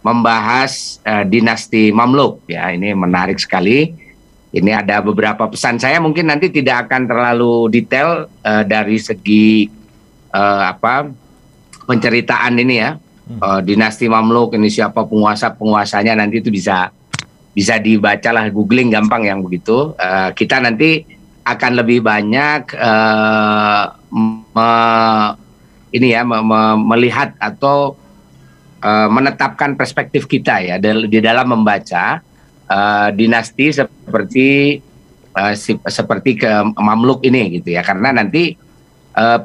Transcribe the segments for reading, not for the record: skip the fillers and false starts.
membahas dinasti Mamluk ya. Ini menarik sekali. Ini ada beberapa pesan saya, mungkin nanti tidak akan terlalu detail dari segi penceritaan ini ya. Dinasti Mamluk ini siapa penguasanya, nanti itu bisa dibacalah, googling gampang yang begitu. Kita nanti akan lebih banyak melihat atau menetapkan perspektif kita ya di dalam membaca dinasti seperti ke Mamluk ini gitu ya, karena nanti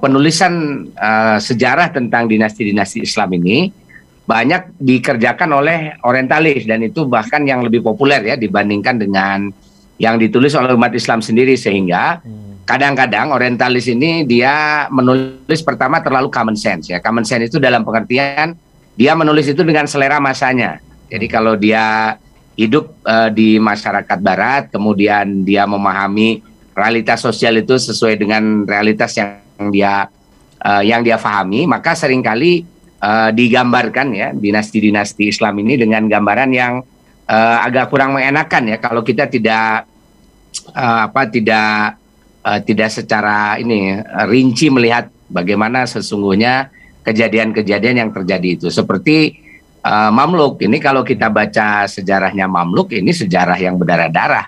penulisan sejarah tentang dinasti-dinasti Islam ini banyak dikerjakan oleh orientalis, dan itu bahkan yang lebih populer ya dibandingkan dengan yang ditulis oleh umat Islam sendiri, sehingga kadang-kadang orientalis ini dia menulis pertama terlalu common sense ya. Common sense itu dalam pengertian dia menulis itu dengan selera masanya. Jadi kalau dia hidup di masyarakat barat, kemudian dia memahami realitas sosial itu sesuai dengan realitas yang dia pahami, maka seringkali digambarkan ya dinasti-dinasti Islam ini dengan gambaran yang agak kurang mengenakan ya, kalau kita tidak secara rinci melihat bagaimana sesungguhnya kejadian-kejadian yang terjadi itu. Seperti Mamluk ini, kalau kita baca sejarahnya Mamluk, ini sejarah yang berdarah-darah.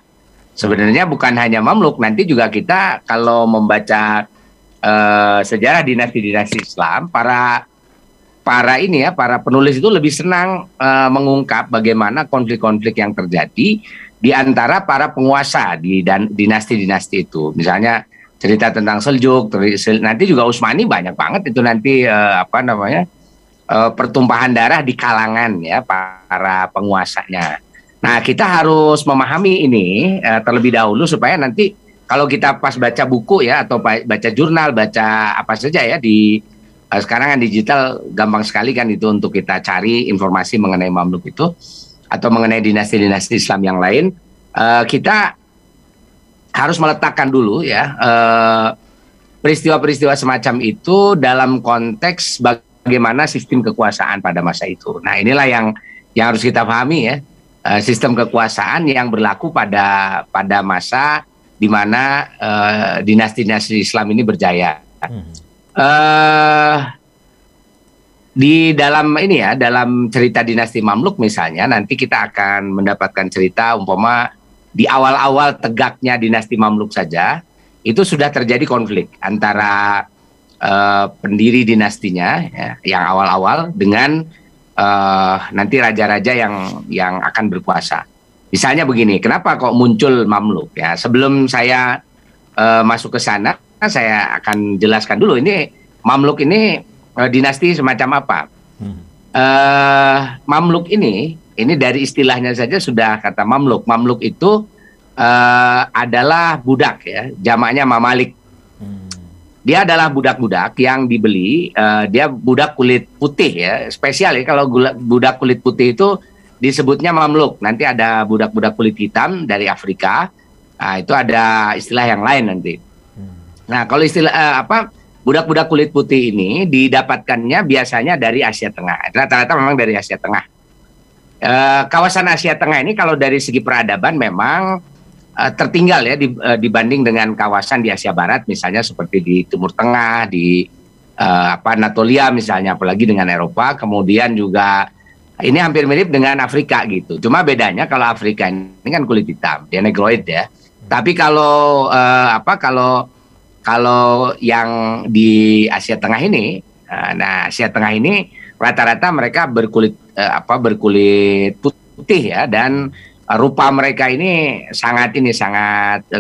Sebenarnya bukan hanya Mamluk, nanti juga kita kalau membaca sejarah dinasti-dinasti Islam, para penulis itu lebih senang mengungkap bagaimana konflik-konflik yang terjadi di antara para penguasa di dinasti-dinasti itu. Misalnya cerita tentang Seljuk, nanti juga Utsmani, banyak banget itu nanti pertumpahan darah di kalangan ya para penguasanya. Nah, kita harus memahami ini terlebih dahulu supaya nanti kalau kita pas baca buku ya, atau baca jurnal, baca apa saja ya sekarang kan digital, gampang sekali kan itu untuk kita cari informasi mengenai Mamluk itu atau mengenai dinasti-dinasti Islam yang lain. Kita harus meletakkan dulu ya peristiwa-peristiwa semacam itu dalam konteks bagaimana sistem kekuasaan pada masa itu. Nah, inilah yang harus kita pahami ya, sistem kekuasaan yang berlaku pada masa di mana dinasti-dinasti Islam ini berjaya. Di dalam cerita dinasti Mamluk misalnya, nanti kita akan mendapatkan cerita umpama di awal-awal tegaknya dinasti Mamluk saja itu sudah terjadi konflik antara pendiri dinastinya ya, yang awal-awal dengan nanti raja-raja yang akan berkuasa. Misalnya begini, kenapa kok muncul Mamluk ya? Sebelum saya masuk ke sana, saya akan jelaskan dulu ini Mamluk ini dinasti semacam apa. Mamluk ini dari istilahnya saja sudah kata Mamluk. Mamluk itu adalah budak ya, jamaknya mamalik. Dia adalah budak-budak yang dibeli, dia budak kulit putih ya, spesial ya, kalau budak kulit putih itu disebutnya Mamluk. Nanti ada budak-budak kulit hitam dari Afrika, nah, itu ada istilah yang lain nanti. Nah, kalau istilah budak-budak kulit putih ini didapatkannya biasanya dari Asia Tengah. Rata-rata memang dari Asia Tengah. Kawasan Asia Tengah ini kalau dari segi peradaban memang tertinggal ya dibanding dengan kawasan di Asia Barat, misalnya seperti di Timur Tengah, di Anatolia misalnya, apalagi dengan Eropa. Kemudian juga ini hampir mirip dengan Afrika gitu. Cuma bedanya kalau Afrika ini kan kulit hitam, dia negroid ya. Tapi kalau kalau yang di Asia Tengah ini, nah Asia Tengah ini rata-rata mereka berkulit putih ya, dan rupa mereka ini sangat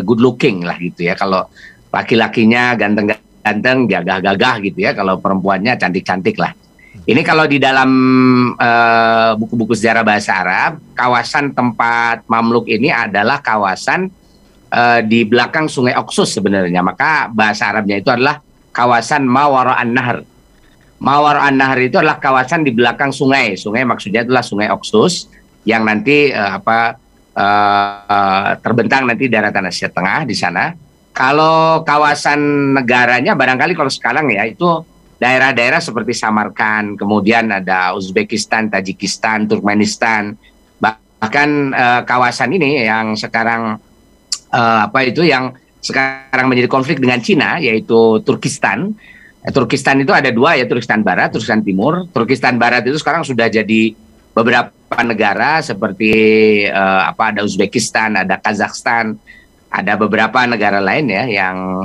good looking lah gitu ya. Kalau laki-lakinya ganteng-ganteng, gagah-gagah gitu ya. Kalau perempuannya cantik-cantik lah. Ini kalau di dalam buku-buku sejarah bahasa Arab, kawasan tempat Mamluk ini adalah kawasan di belakang Sungai Oxus sebenarnya. Maka bahasa Arabnya itu adalah kawasan Mawara an-Nahr. Mawara an-Nahr itu adalah kawasan di belakang sungai. Sungai maksudnya adalah Sungai Oxus yang nanti terbentang nanti daratan Asia Tengah di sana. Kalau kawasan negaranya barangkali kalau sekarang ya itu daerah-daerah seperti Samarkand, kemudian ada Uzbekistan, Tajikistan, Turkmenistan, bahkan kawasan ini yang sekarang yang sekarang menjadi konflik dengan Cina, yaitu Turkistan. Turkistan itu ada dua, ya, Turkistan Barat, Turkistan Timur. Turkistan Barat itu sekarang sudah jadi beberapa negara seperti ada Uzbekistan, ada Kazakhstan, ada beberapa negara lain ya yang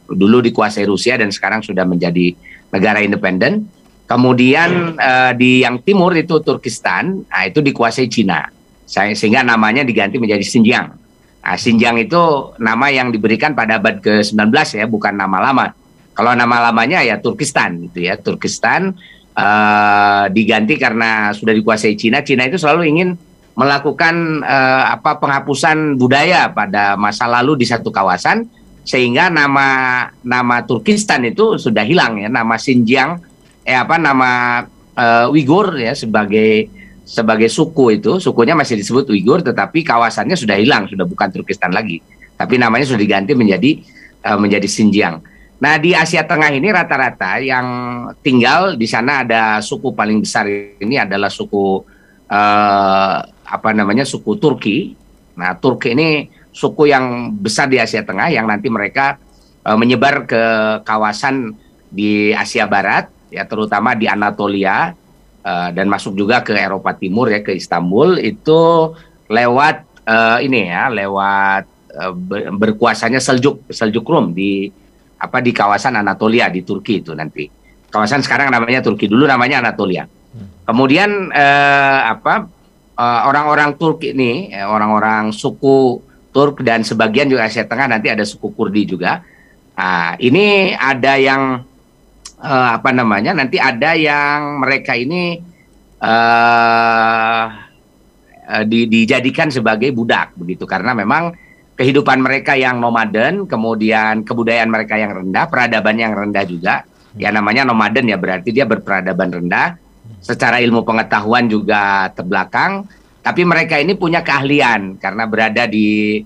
dulu dikuasai Rusia dan sekarang sudah menjadi negara independen. Kemudian di yang timur itu Turkistan, nah itu dikuasai Cina, sehingga namanya diganti menjadi Xinjiang. Nah, Xinjiang itu nama yang diberikan pada abad ke-19 ya, bukan nama lama. Kalau nama lamanya ya Turkistan gitu ya. Turkistan diganti karena sudah dikuasai Cina. Cina itu selalu ingin melakukan penghapusan budaya pada masa lalu di satu kawasan, sehingga nama Turkistan itu sudah hilang ya. Nama Xinjiang nama Uighur ya sebagai suku itu, sukunya masih disebut Uighur, tetapi kawasannya sudah hilang, sudah bukan Turkistan lagi. Tapi namanya sudah diganti menjadi Xinjiang. Nah, di Asia Tengah ini rata-rata yang tinggal di sana ada suku paling besar ini adalah suku suku Turki. Nah, Turki ini suku yang besar di Asia Tengah yang nanti mereka menyebar ke kawasan di Asia Barat, ya terutama di Anatolia dan masuk juga ke Eropa Timur ya, ke Istanbul itu lewat berkuasanya Seljuk Rum di kawasan Anatolia di Turki itu nanti. Kawasan sekarang namanya Turki, dulu namanya Anatolia. Kemudian orang-orang Turki ini, orang-orang suku Turk dan sebagian juga Asia Tengah, nanti ada suku Kurdi juga. Nah, ini ada yang nanti ada yang mereka ini dijadikan sebagai budak begitu, karena memang kehidupan mereka yang nomaden, kemudian kebudayaan mereka yang rendah, peradaban yang rendah juga. Ya namanya nomaden ya, berarti dia berperadaban rendah, secara ilmu pengetahuan juga terbelakang, tapi mereka ini punya keahlian karena berada di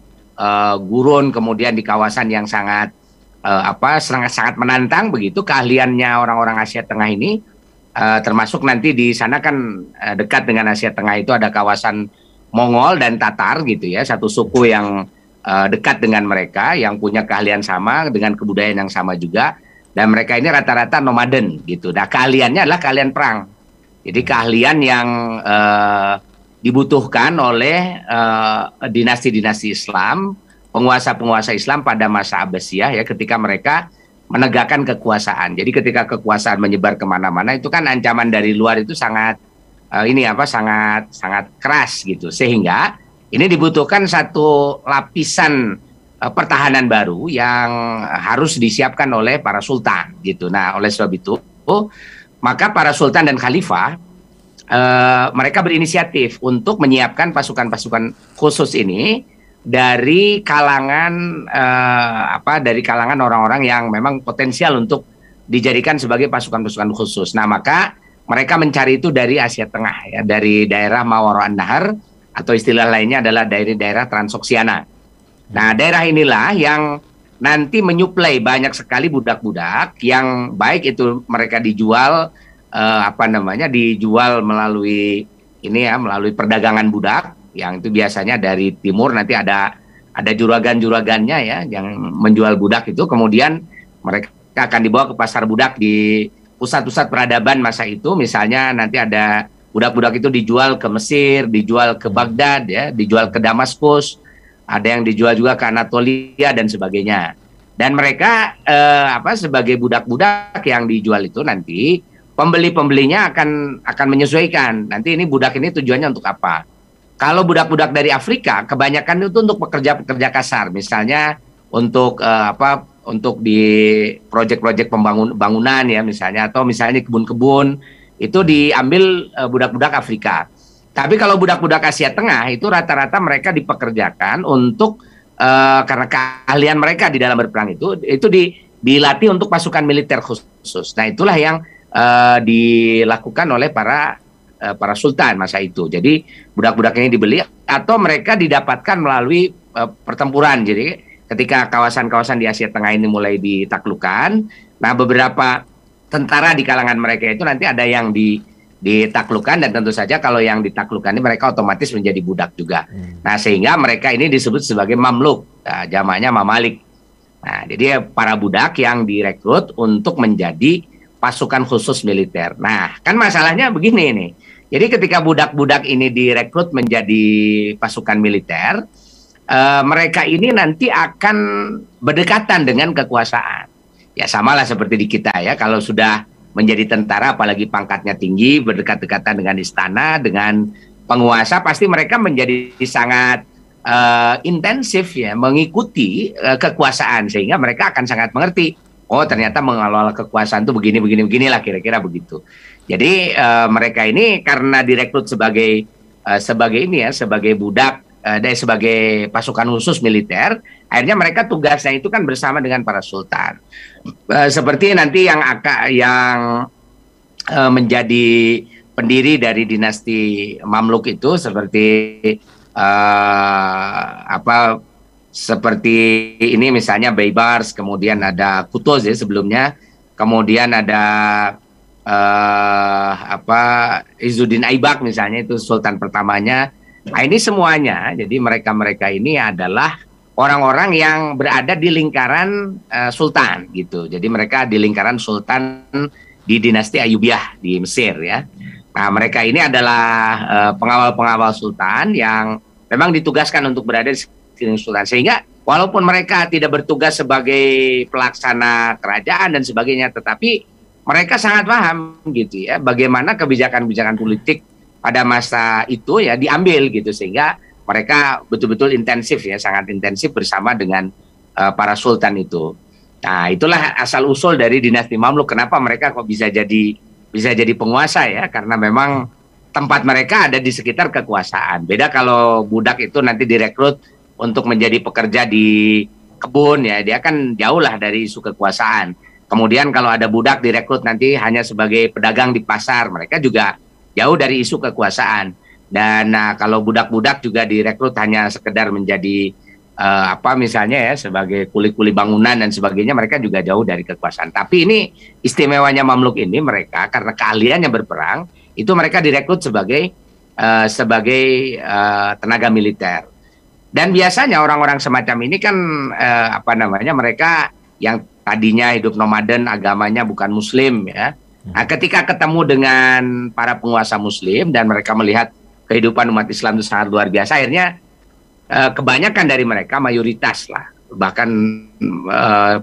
gurun, kemudian di kawasan yang sangat sangat menantang begitu. Keahliannya orang-orang Asia Tengah ini termasuk nanti di sana kan dekat dengan Asia Tengah itu ada kawasan Mongol dan Tatar gitu ya, satu suku yang dekat dengan mereka, yang punya keahlian sama dengan kebudayaan yang sama juga, dan mereka ini rata-rata nomaden gitu. Nah, keahliannya adalah keahlian perang. Jadi keahlian yang dibutuhkan oleh dinasti-dinasti Islam, penguasa-penguasa Islam pada masa Abbasiyah ya, ketika mereka menegakkan kekuasaan. Jadi ketika kekuasaan menyebar kemana-mana itu kan ancaman dari luar itu sangat sangat keras gitu, sehingga ini dibutuhkan satu lapisan pertahanan baru yang harus disiapkan oleh para sultan gitu. Nah, oleh sebab itu maka para sultan dan khalifah mereka berinisiatif untuk menyiapkan pasukan-pasukan khusus ini dari kalangan orang-orang yang memang potensial untuk dijadikan sebagai pasukan-pasukan khusus. Nah, maka mereka mencari itu dari Asia Tengah ya, dari daerah Mawara an-Nahar, atau istilah lainnya adalah daerah Transoksiana. Nah, daerah inilah yang nanti menyuplai banyak sekali budak-budak yang baik itu mereka dijual dijual melalui perdagangan budak, yang itu biasanya dari timur, nanti ada juragan-juragannya ya yang menjual budak itu, kemudian mereka akan dibawa ke pasar budak di pusat-pusat peradaban masa itu. Misalnya nanti ada budak-budak itu dijual ke Mesir, dijual ke Baghdad ya, dijual ke Damaskus, ada yang dijual juga ke Anatolia dan sebagainya. Dan mereka sebagai budak-budak yang dijual itu nanti pembeli-pembelinya akan menyesuaikan. Nanti ini budak ini tujuannya untuk apa? Kalau budak-budak dari Afrika kebanyakan itu untuk pekerja-pekerja kasar, misalnya untuk untuk di proyek-proyek bangunan ya misalnya, atau misalnya di kebun-kebun itu diambil budak-budak Afrika. Tapi kalau budak-budak Asia Tengah itu rata-rata mereka dipekerjakan untuk karena keahlian mereka di dalam berperang itu dilatih untuk pasukan militer khusus. Nah, itulah yang dilakukan oleh para sultan masa itu. Jadi budak-budak ini dibeli atau mereka didapatkan melalui pertempuran. Jadi ketika kawasan-kawasan di Asia Tengah ini mulai ditaklukkan, nah beberapa tentara di kalangan mereka itu nanti ada yang ditaklukkan, dan tentu saja kalau yang ditaklukkan ini mereka otomatis menjadi budak juga. Nah, sehingga mereka ini disebut sebagai mamluk, jamaknya mamalik. Nah, jadi para budak yang direkrut untuk menjadi pasukan khusus militer. Nah, kan masalahnya begini nih. Jadi ketika budak-budak ini direkrut menjadi pasukan militer, mereka ini nanti akan berdekatan dengan kekuasaan. Ya samalah seperti di kita ya, kalau sudah menjadi tentara apalagi pangkatnya tinggi, berdekat-dekatan dengan istana, dengan penguasa, pasti mereka menjadi sangat intensif ya mengikuti kekuasaan, sehingga mereka akan sangat mengerti, oh ternyata mengelola kekuasaan itu beginilah, kira-kira begitu. Jadi mereka ini karena direkrut sebagai sebagai budak, sebagai pasukan khusus militer, akhirnya mereka tugasnya itu kan bersama dengan para sultan. Seperti nanti yang menjadi pendiri dari dinasti Mamluk itu seperti seperti ini misalnya Baybars, kemudian ada Kutuz ya sebelumnya, kemudian ada Izzuddin Aibak misalnya, itu sultan pertamanya. Nah, ini semuanya, jadi mereka ini adalah orang-orang yang berada di lingkaran sultan gitu. Jadi mereka di lingkaran sultan di dinasti Ayyubiyah di Mesir ya. Nah, mereka ini adalah pengawal-pengawal sultan yang memang ditugaskan untuk berada di sekeliling sultan, sehingga walaupun mereka tidak bertugas sebagai pelaksana kerajaan dan sebagainya, tetapi mereka sangat paham gitu ya bagaimana kebijakan-kebijakan politik pada masa itu ya diambil gitu, sehingga mereka betul-betul intensif ya, sangat intensif bersama dengan para sultan itu. Nah, itulah asal-usul dari dinasti Mamluk. Kenapa mereka kok bisa jadi penguasa ya, karena memang tempat mereka ada di sekitar kekuasaan. Beda kalau budak itu nanti direkrut untuk menjadi pekerja di kebun ya, dia kan jauh lah dari isu kekuasaan. Kemudian kalau ada budak direkrut nanti hanya sebagai pedagang di pasar, mereka juga jauh dari isu kekuasaan. Dan kalau budak-budak juga direkrut hanya sekedar menjadi misalnya ya sebagai kuli-kuli bangunan dan sebagainya, mereka juga jauh dari kekuasaan. Tapi ini istimewanya Mamluk ini, mereka karena keahliannya berperang, itu mereka direkrut sebagai tenaga militer. Dan biasanya orang-orang semacam ini kan mereka yang tadinya hidup nomaden, agamanya bukan Muslim ya. Nah, ketika ketemu dengan para penguasa Muslim dan mereka melihat kehidupan umat Islam itu sangat luar biasa, akhirnya kebanyakan dari mereka, mayoritas lah, bahkan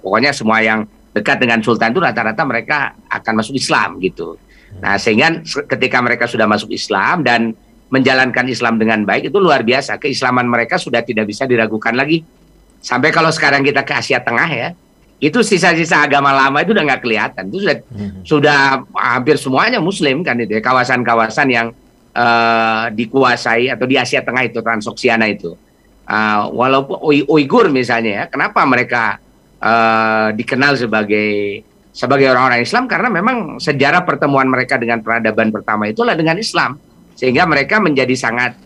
pokoknya semua yang dekat dengan sultan itu rata-rata mereka akan masuk Islam gitu. Nah, sehingga ketika mereka sudah masuk Islam dan menjalankan Islam dengan baik, itu luar biasa, keislaman mereka sudah tidak bisa diragukan lagi. Sampai kalau sekarang kita ke Asia Tengah ya, itu sisa-sisa agama lama itu udah nggak kelihatan, itu sudah hampir semuanya Muslim kan itu ya, kawasan-kawasan yang dikuasai atau di Asia Tengah itu, Transoksiana itu. Walaupun Uighur misalnya ya, kenapa mereka dikenal sebagai orang-orang Islam, karena memang sejarah pertemuan mereka dengan peradaban pertama itulah dengan Islam, sehingga mereka menjadi sangat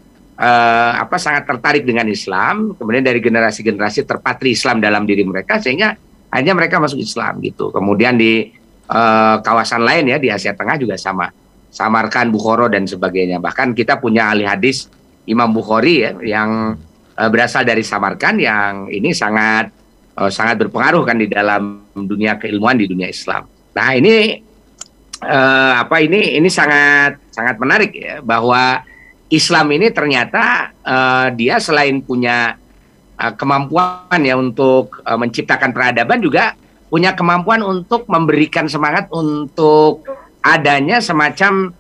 tertarik dengan Islam. Kemudian dari generasi-generasi terpatri Islam dalam diri mereka, sehingga akhirnya mereka masuk Islam gitu. Kemudian di kawasan lain ya di Asia Tengah juga sama, Samarkand, Bukhara dan sebagainya. Bahkan kita punya ahli hadis Imam Bukhari ya, yang berasal dari Samarkand, yang ini sangat berpengaruh kan di dalam dunia keilmuan, di dunia Islam. Nah, ini ini sangat menarik ya, bahwa Islam ini ternyata dia selain punya kemampuan ya untuk menciptakan peradaban, juga punya kemampuan untuk memberikan semangat untuk adanya semacam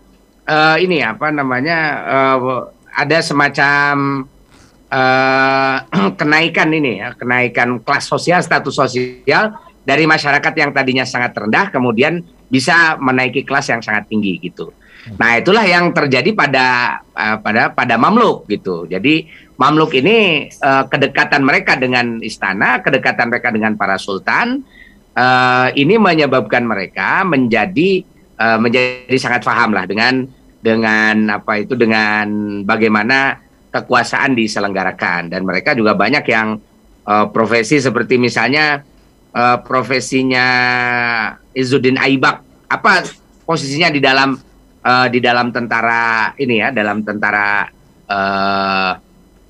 ada semacam kenaikan kelas sosial, status sosial dari masyarakat yang tadinya sangat rendah, kemudian bisa menaiki kelas yang sangat tinggi gitu. Nah, itulah yang terjadi pada Mamluk gitu. Jadi Mamluk ini kedekatan mereka dengan istana, kedekatan mereka dengan para sultan, ini menyebabkan mereka menjadi sangat paham lah dengan bagaimana kekuasaan diselenggarakan. Dan mereka juga banyak yang profesi seperti misalnya profesinya Izzuddin Aibak apa posisinya di dalam tentara ini ya, dalam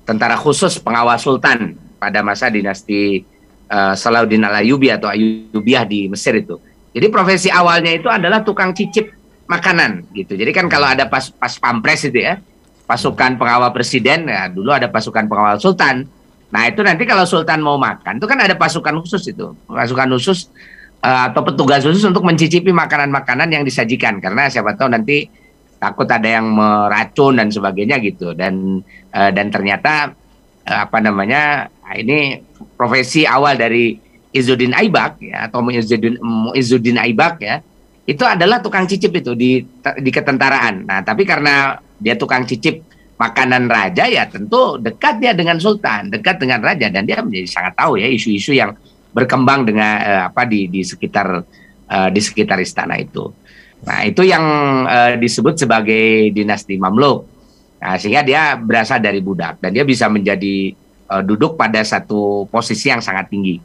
tentara khusus pengawal sultan pada masa dinasti Salahuddin Al-Ayyubi atau Ayyubiyah di Mesir itu. Jadi profesi awalnya itu adalah tukang cicip makanan gitu. Jadi kan kalau ada pas pampres itu ya, pasukan pengawal presiden, ya dulu ada pasukan pengawal sultan. Nah itu nanti kalau sultan mau makan, itu kan ada pasukan khusus itu, pasukan khusus atau petugas khusus untuk mencicipi makanan-makanan yang disajikan, karena siapa tahu nanti takut ada yang meracun dan sebagainya gitu. Dan ternyata apa namanya, ini profesi awal dari Izzuddin Aibak ya, atau Izzuddin Aibak ya, itu adalah tukang cicip itu di ketentaraan. Nah tapi karena dia tukang cicip makanan raja, ya tentu dekat dia dengan sultan, dekat dengan raja, dan dia menjadi sangat tahu ya isu-isu yang berkembang dengan di sekitar istana itu. Nah itu yang disebut sebagai dinasti Mamluk. Nah, sehingga dia berasal dari budak dan dia bisa menjadi duduk pada satu posisi yang sangat tinggi.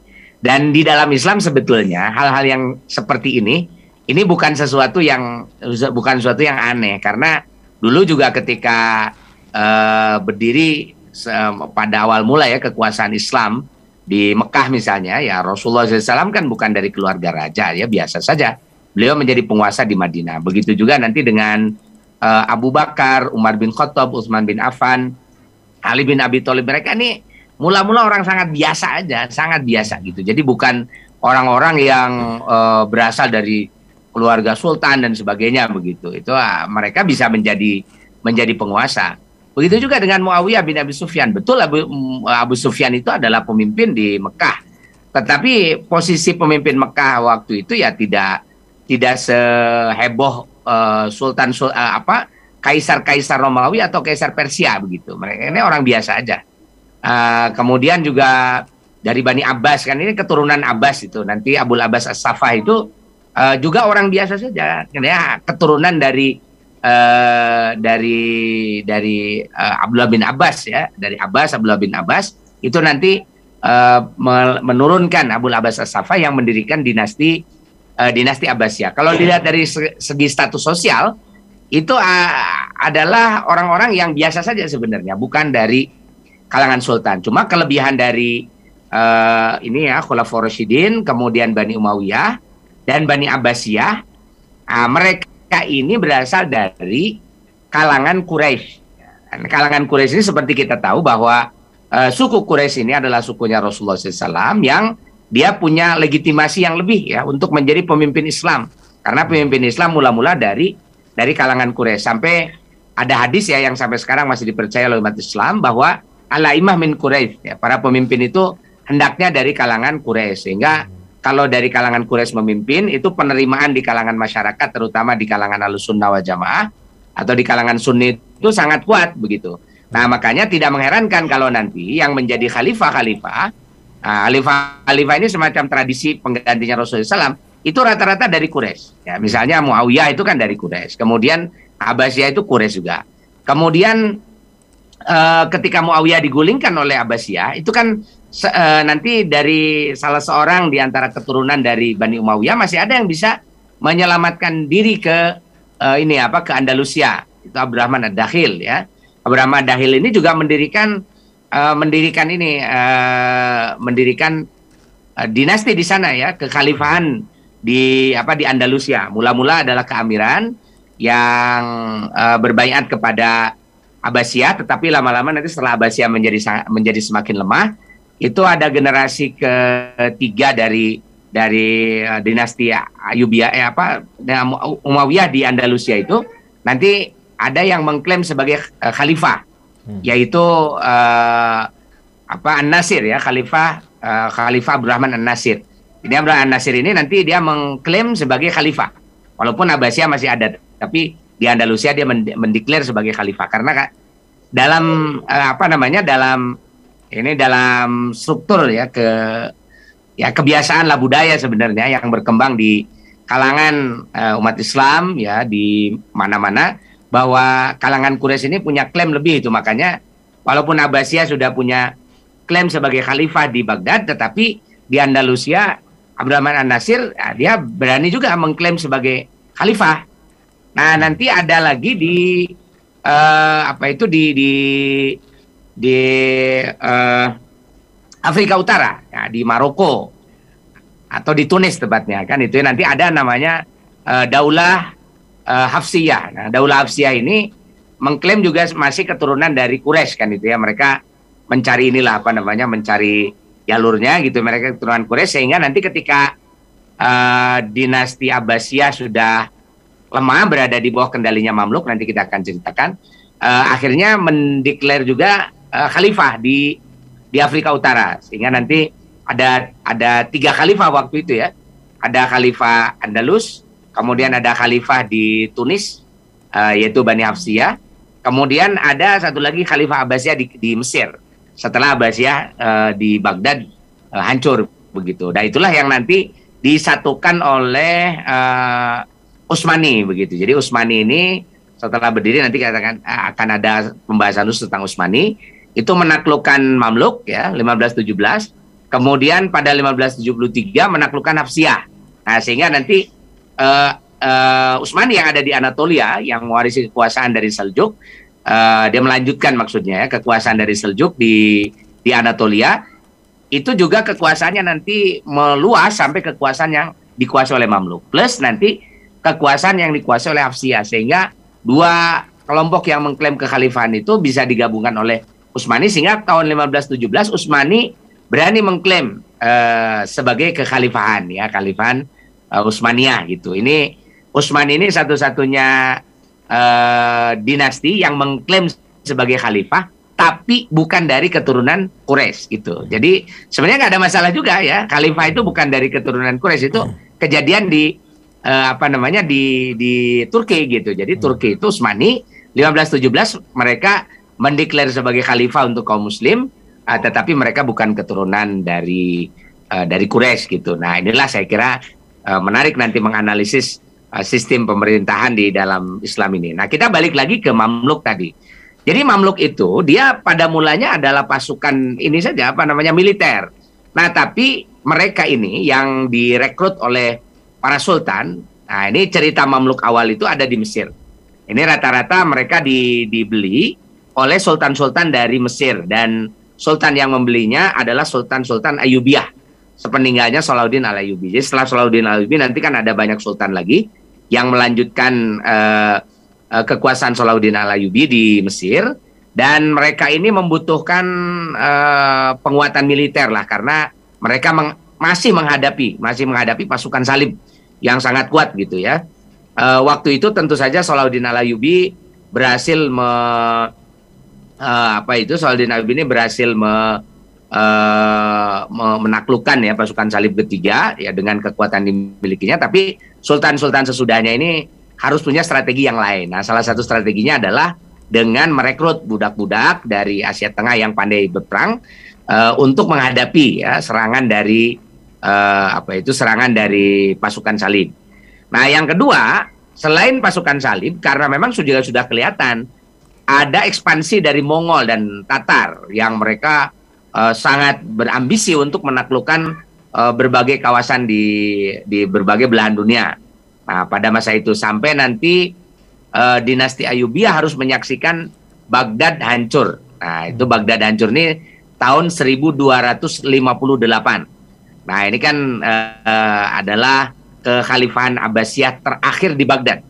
Dan di dalam Islam sebetulnya hal-hal yang seperti ini bukan sesuatu yang aneh, karena dulu juga ketika berdiri pada awal mula ya kekuasaan Islam di Mekah misalnya, ya Rasulullah SAW kan bukan dari keluarga raja ya, biasa saja beliau menjadi penguasa di Madinah. Begitu juga nanti dengan Abu Bakar, Umar bin Khattab, Utsman bin Affan, Ali bin Abi Thalib, mereka ini mula-mula orang sangat biasa aja, sangat biasa gitu. Jadi bukan orang-orang yang berasal dari keluarga sultan dan sebagainya begitu. Itu mereka bisa menjadi penguasa. Begitu juga dengan Muawiyah bin Abi Sufyan. Betul Abu Sufyan itu adalah pemimpin di Mekah. Tetapi posisi pemimpin Mekah waktu itu ya tidak seheboh kaisar Romawi atau kaisar Persia begitu. Mereka ini orang biasa aja. Kemudian juga dari Bani Abbas, kan ini keturunan Abbas itu. Nanti Abul Abbas As-Saffah itu juga orang biasa saja. Ya, keturunan dari Abdullah bin Abbas ya, dari Abdullah bin Abbas itu nanti menurunkan Abul Abbas As-Saffah yang mendirikan dinasti Abbasiyah. Kalau dilihat dari segi status sosial itu adalah orang-orang yang biasa saja sebenarnya, bukan dari kalangan sultan. Cuma kelebihan dari ini ya Khulafaur Rasyidin, kemudian Bani Umayyah dan Bani Abbasiyah, mereka ini berasal dari kalangan Quraisy. Kalangan Quraisy ini seperti kita tahu bahwa suku Quraisy ini adalah sukunya Rasulullah SAW yang dia punya legitimasi yang lebih ya untuk menjadi pemimpin Islam. Karena pemimpin Islam mula-mula dari kalangan Quraisy. Sampai ada hadis ya yang sampai sekarang masih dipercaya oleh umat Islam bahwa al-a'immah min Quraisy, ya, para pemimpin itu hendaknya dari kalangan Quraisy. Sehingga kalau dari kalangan Quraisy memimpin, itu penerimaan di kalangan masyarakat, terutama di kalangan Ahlussunnah wal Jamaah atau di kalangan Sunni itu sangat kuat begitu. Nah, makanya tidak mengherankan kalau nanti yang menjadi khalifah ini semacam tradisi penggantinya Rasulullah SAW, itu rata-rata dari Quraisy. Ya, misalnya Muawiyah itu kan dari Quraisy. Kemudian Abbasiyah itu Quraisy juga. Kemudian ketika Muawiyah digulingkan oleh Abbasiyah, itu kan nanti dari salah seorang di antara keturunan dari Bani Umayyah masih ada yang bisa menyelamatkan diri ke ke Andalusia. Itu Abdurrahman Ad-Dakhil ya. Abdurrahman Ad-Dakhil ini juga mendirikan dinasti di sana ya, kekhalifahan di Andalusia. Mula-mula adalah keamiran yang berbaiat kepada Abbasiyah, tetapi lama-lama nanti setelah Abbasiyah menjadi semakin lemah, itu ada generasi ketiga dari dinasti Ayyubiyah Umayyah di Andalusia itu nanti ada yang mengklaim sebagai khalifah, yaitu An-Nasir ya, khalifah Abdurrahman An-Nasir. Ini Abdurrahman An-Nasir ini nanti dia mengklaim sebagai khalifah, walaupun Abbasiyah masih ada, tapi di Andalusia dia mendeklar sebagai khalifah karena dalam dalam struktur ya kebiasaan lah budaya sebenarnya yang berkembang di kalangan umat Islam ya di mana-mana, bahwa kalangan Quraisy ini punya klaim lebih. Itu makanya walaupun Abbasiyah sudah punya klaim sebagai khalifah di Baghdad, tetapi di Andalusia Abdurrahman An-Nasir dia berani juga mengklaim sebagai khalifah. Nah, nanti ada lagi di apa itu di Afrika Utara, ya, di Maroko atau di Tunis tepatnya kan itu nanti ada namanya Daulah Hafsiyah. Nah, Daulah Hafsiyah ini mengklaim juga masih keturunan dari Quraisy kan itu ya, mereka mencari inilah apa namanya mencari jalurnya gitu, mereka keturunan Quraisy sehingga nanti ketika dinasti Abbasiyah sudah lemah berada di bawah kendalinya Mamluk, nanti kita akan ceritakan akhirnya mendeklar juga khalifah di Afrika Utara sehingga nanti ada 3 khalifah waktu itu ya, ada khalifah Andalus, kemudian ada khalifah di Tunis yaitu Bani Hafsiyah, kemudian ada satu lagi khalifah Abbasiyah di Mesir setelah Abbasiyah di Baghdad hancur begitu. Dan itulah yang nanti disatukan oleh Utsmani begitu. Jadi Utsmani ini setelah berdiri nanti katakan akan ada pembahasan khusus tentang Utsmani, itu menaklukkan Mamluk ya 1517, kemudian pada 1573 menaklukkan Hafsiyah. Nah, sehingga nanti Utsmani yang ada di Anatolia yang mewarisi kekuasaan dari Seljuk, dia melanjutkan maksudnya ya, kekuasaan dari Seljuk di Anatolia, itu juga kekuasaannya nanti meluas sampai kekuasaan yang dikuasai oleh Mamluk, plus nanti kekuasaan yang dikuasai oleh Hafsiyah, sehingga 2 kelompok yang mengklaim kekhalifahan itu bisa digabungkan oleh Utsmani, sehingga tahun 1517 Utsmani berani mengklaim sebagai kekhalifahan ya, khalifahan Utsmaniyah gitu. Ini Utsmani ini satu-satunya dinasti yang mengklaim sebagai khalifah tapi bukan dari keturunan Quraisy gitu. Jadi sebenarnya nggak ada masalah juga ya, khalifah itu bukan dari keturunan Quraisy, itu kejadian di apa namanya di Turki gitu. Jadi Turki itu Utsmani 1517 mereka mendeklar sebagai khalifah untuk kaum muslim, tetapi mereka bukan keturunan dari Quraisy gitu. Nah, inilah saya kira menarik nanti menganalisis sistem pemerintahan di dalam Islam ini. Nah, kita balik lagi ke Mamluk tadi. Jadi Mamluk itu dia pada mulanya adalah pasukan ini saja apa namanya militer. Nah, tapi mereka ini yang direkrut oleh para sultan. Nah, ini cerita Mamluk awal itu ada di Mesir. Ini rata-rata mereka dibeli oleh sultan-sultan dari Mesir, dan sultan yang membelinya adalah sultan-sultan Ayyubiyah sepeninggalnya Salahuddin Al-Ayyubi. Jadi setelah Salahuddin Al-Ayyubi nanti kan ada banyak sultan lagi yang melanjutkan kekuasaan Salahuddin Al-Ayyubi di Mesir, dan mereka ini membutuhkan penguatan militer lah karena mereka masih menghadapi pasukan salib yang sangat kuat gitu ya. Waktu itu tentu saja Salahuddin Al-Ayyubi berhasil Salahuddin Al-Ayyubi ini berhasil menaklukkan ya pasukan salib ketiga ya dengan kekuatan dimilikinya, tapi sultan-sultan sesudahnya ini harus punya strategi yang lain. Nah, salah satu strateginya adalah dengan merekrut budak-budak dari Asia Tengah yang pandai berperang untuk menghadapi ya serangan dari serangan dari pasukan salib. Nah, yang kedua, selain pasukan salib, karena memang sudah kelihatan ada ekspansi dari Mongol dan Tatar yang mereka sangat berambisi untuk menaklukkan berbagai kawasan di berbagai belahan dunia. Nah, pada masa itu sampai nanti dinasti Ayyubiyah harus menyaksikan Baghdad hancur. Nah, itu Baghdad hancur ini tahun 1258. Nah, ini kan adalah kekhalifahan Abbasiyah terakhir di Baghdad.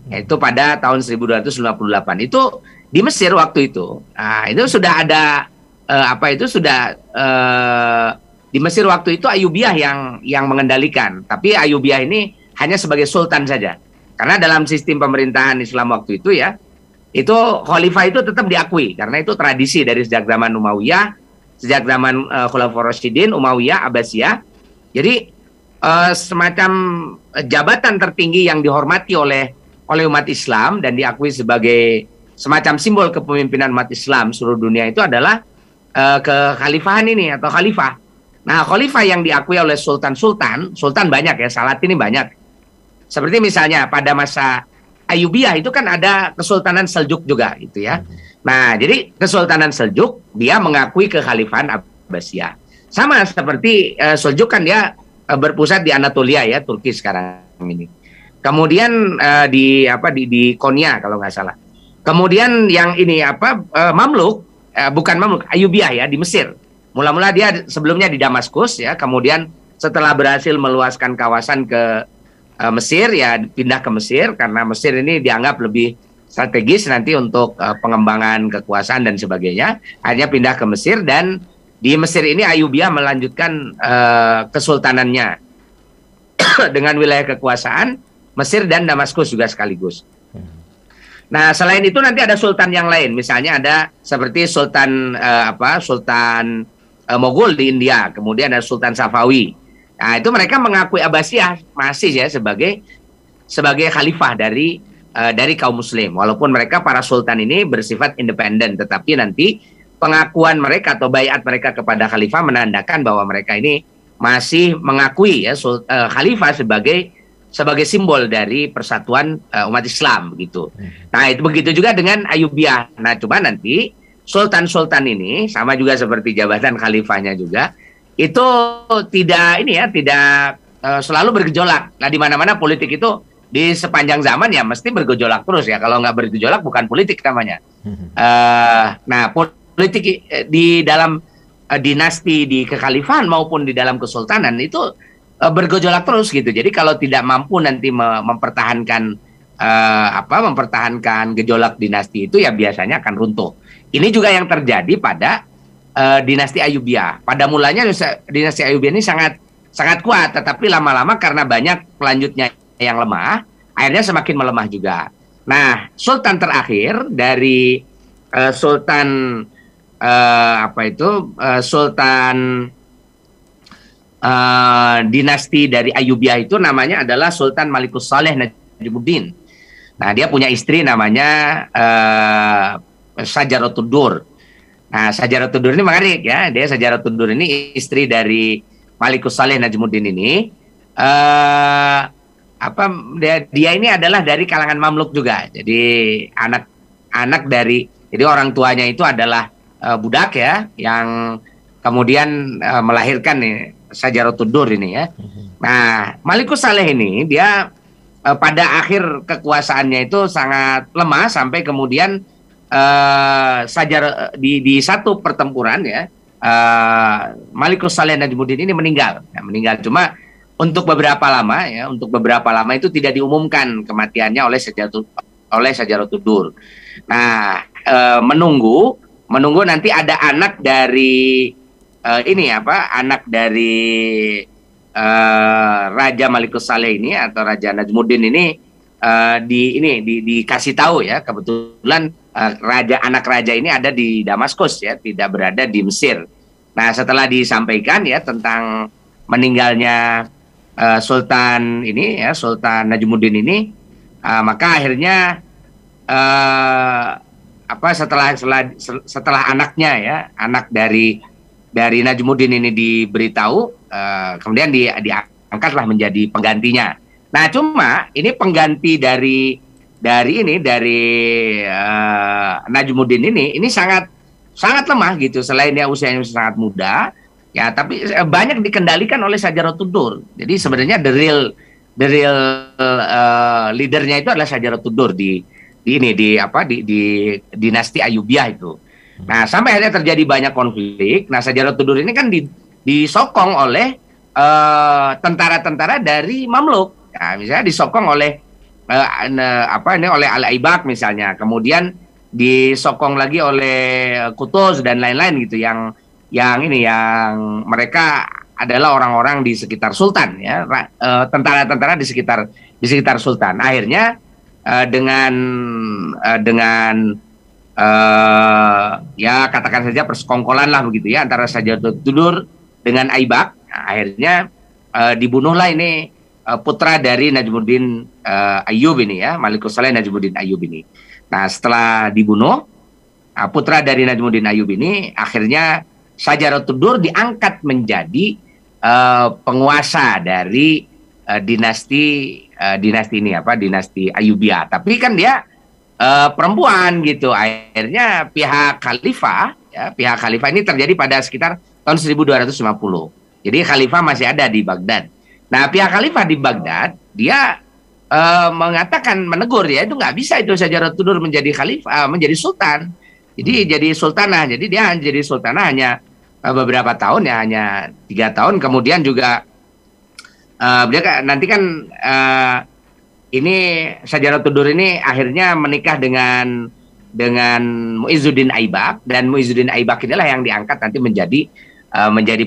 Yaitu pada tahun 1258. Itu di Mesir waktu itu. Nah, itu sudah ada di Mesir waktu itu Ayyubiyah yang mengendalikan. Tapi Ayyubiyah ini hanya sebagai sultan saja. Karena dalam sistem pemerintahan Islam waktu itu ya, itu khalifah itu tetap diakui karena itu tradisi dari sejak zaman Umayyah, sejak zaman Khulafaur Rasyidin, Umayyah, Abbasiyah. Jadi semacam jabatan tertinggi yang dihormati oleh umat Islam dan diakui sebagai semacam simbol kepemimpinan umat Islam seluruh dunia itu adalah kekhalifahan ini atau khalifah. Nah, khalifah yang diakui oleh sultan banyak ya, Salatin ini banyak. Seperti misalnya pada masa Ayyubiyah itu kan ada Kesultanan Seljuk juga gitu ya. Nah, jadi Kesultanan Seljuk dia mengakui kekhalifahan Abbasiyah. Sama seperti Seljuk kan dia berpusat di Anatolia ya, Turki sekarang ini. Kemudian di Konya kalau nggak salah. Kemudian yang ini Mamluk, bukan Mamluk, Ayyubiyah ya di Mesir. Mula-mula dia sebelumnya di Damaskus ya, kemudian setelah berhasil meluaskan kawasan ke Mesir ya pindah ke Mesir karena Mesir ini dianggap lebih strategis nanti untuk pengembangan kekuasaan dan sebagainya. Akhirnya pindah ke Mesir dan di Mesir ini Ayyubiyah melanjutkan kesultanannya dengan wilayah kekuasaan Mesir dan Damaskus juga sekaligus. Nah, selain itu nanti ada sultan yang lain, misalnya ada seperti Sultan Sultan Mogul di India, kemudian ada Sultan Safawi. Nah, itu mereka mengakui Abbasiyah masih ya sebagai khalifah dari kaum muslim. Walaupun mereka para sultan ini bersifat independen, tetapi nanti pengakuan mereka atau baiat mereka kepada khalifah menandakan bahwa mereka ini masih mengakui ya khalifah sebagai simbol dari persatuan umat Islam begitu. Nah, itu begitu juga dengan Ayyubiyah. Nah, coba nanti sultan-sultan ini sama juga seperti jabatan khalifahnya juga itu tidak selalu bergejolak. Nah, di mana-mana politik itu di sepanjang zaman ya mesti bergejolak terus ya. Kalau nggak bergejolak bukan politik namanya. Nah, politik di dalam dinasti di kekhalifahan maupun di dalam kesultanan itu bergejolak terus gitu. Jadi kalau tidak mampu nanti mempertahankan gejolak dinasti itu ya biasanya akan runtuh. Ini juga yang terjadi pada dinasti Ayyubiyah. Pada mulanya dinasti Ayyubiyah ini sangat kuat, tetapi lama-lama karena banyak pelanjutnya yang lemah, akhirnya semakin melemah juga. Nah, sultan terakhir dari sultan dinasti dari Ayyubiyah itu namanya adalah Sultan Malikus Saleh Najmuddin. Nah, dia punya istri namanya Sajaratud Dur. Nah, Sajaratud Dur ini menarik ya. Sajaratud Dur ini istri dari Malikus Saleh Najmuddin ini. Dia ini adalah dari kalangan Mamluk juga. Jadi jadi orang tuanya itu adalah budak ya, yang kemudian melahirkan nih Sajaratud Dur ini ya. Nah, Malikus Saleh ini dia pada akhir kekuasaannya itu sangat lemah sampai kemudian di satu pertempuran ya Malikus Saleh Najmuddin ini meninggal. Cuma untuk beberapa lama itu tidak diumumkan kematiannya oleh Sajaratud Dur. Nah, menunggu nanti ada anak dari Raja Malikus Saleh ini atau Raja Najmuddin ini dikasih tahu ya, kebetulan anak raja ini ada di Damaskus ya, tidak berada di Mesir. Nah, setelah disampaikan ya tentang meninggalnya Sultan Najmuddin ini, maka akhirnya setelah anaknya ya, anak dari Najmuddin ini diberitahu, kemudian diangkatlah menjadi penggantinya. Nah, cuma ini pengganti dari Najmuddin ini sangat lemah gitu. Selain dia usianya sangat muda, ya, tapi banyak dikendalikan oleh Sajaratud Dur. Jadi sebenarnya the real leadernya itu adalah Sajaratud Dur di dinasti Ayyubiyah itu. Nah, sampai akhirnya terjadi banyak konflik. Nah, Sajaratud Dur ini kan disokong oleh tentara-tentara dari Mamluk. Nah, misalnya disokong oleh oleh Al-Aibak misalnya. Kemudian disokong lagi oleh Qutuz dan lain-lain gitu yang mereka adalah orang-orang di sekitar sultan ya, tentara-tentara di sekitar sultan. Akhirnya dengan ya katakan saja persekongkolan lah begitu ya antara Sajaratud Dur dengan Aibak. Nah, akhirnya dibunuhlah ini putra dari Najmuddin Ayyub ini ya, Malikus Saleh Najmuddin Ayyub ini. Nah, setelah dibunuh putra dari Najmuddin Ayyub ini, akhirnya Sajaratud Dur diangkat menjadi penguasa dari dinasti Ayyubiyah. Tapi kan dia perempuan gitu. Akhirnya pihak khalifah ini terjadi pada sekitar tahun 1250. Jadi khalifah masih ada di Baghdad. Nah, pihak khalifah di Baghdad dia mengatakan, menegur ya, itu nggak bisa itu Sajaratudur menjadi khalifah, menjadi sultan. Jadi jadi sultanah. Jadi dia jadi sultanah hanya beberapa tahun ya, hanya 3 tahun. Kemudian juga dia nanti kan ini Sajaratudur ini akhirnya menikah dengan Muizzuddin Aibak, dan Muizzuddin Aibak inilah yang diangkat nanti menjadi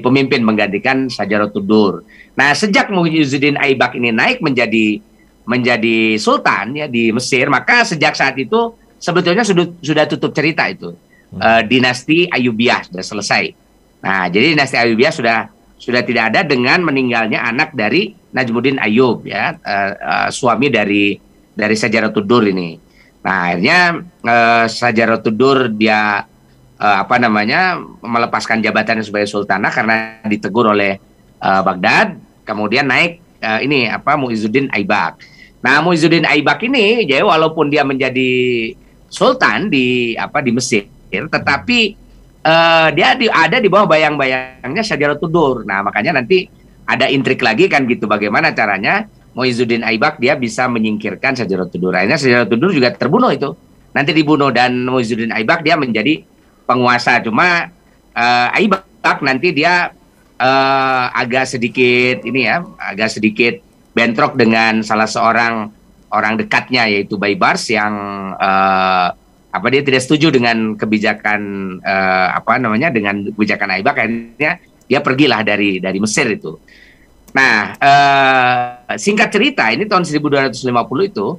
pemimpin menggantikan Sajaratudur. Nah, sejak Muizzuddin Aibak ini naik menjadi sultan ya di Mesir, maka sejak saat itu sebetulnya sudah tutup cerita itu. Dinasti Ayyubiyah sudah selesai. Nah, jadi dinasti Ayyubiyah sudah tidak ada dengan meninggalnya anak dari Najmuddin Ayyub ya, suami dari Sajaratudur ini. Nah, akhirnya Sajaratudur dia melepaskan jabatannya sebagai sultanah karena ditegur oleh Baghdad, kemudian naik Muizzuddin Aibak. Nah, Muizzuddin Aibak ini jadi walaupun dia menjadi sultan di Mesir, tetapi dia ada di bawah bayang-bayangnya Sajaratudur. Nah, makanya nanti ada intrik lagi kan gitu, bagaimana caranya Muizzuddin Aibak dia bisa menyingkirkan Sajaratudur. Akhirnya Sajaratudur juga terbunuh itu. Nanti dibunuh, dan Muizzuddin Aibak dia menjadi penguasa. Cuma Aibak nanti dia agak sedikit bentrok dengan salah seorang orang dekatnya, yaitu Baibars, yang dia tidak setuju dengan kebijakan dengan kebijakan Aibak. Akhirnya dia pergilah dari Mesir itu. Nah, singkat cerita, ini tahun 1250 itu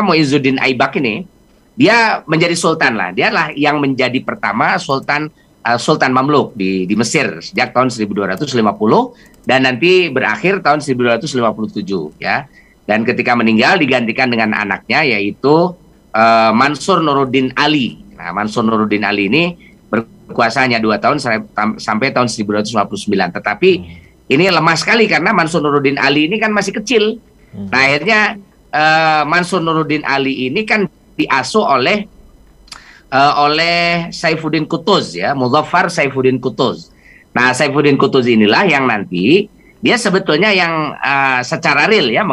Muizzuddin Aibak ini dia menjadi sultan lah. Dialah yang menjadi pertama Sultan Mamluk di Mesir sejak tahun 1250 dan nanti berakhir tahun 1257 ya. Dan ketika meninggal digantikan dengan anaknya, yaitu Mansur Nuruddin Ali. Nah, Mansur Nuruddin Ali ini berkuasa hanya 2 tahun sampai tahun 1259. Tetapi ini lemah sekali karena Mansur Nuruddin Ali ini kan masih kecil. Nah, akhirnya Mansur Nuruddin Ali ini kan diasuh oleh Saifuddin Qutuz ya, Muzaffar Saifuddin Qutuz. Nah, Saifuddin Qutuz inilah yang nanti dia sebetulnya yang secara real ya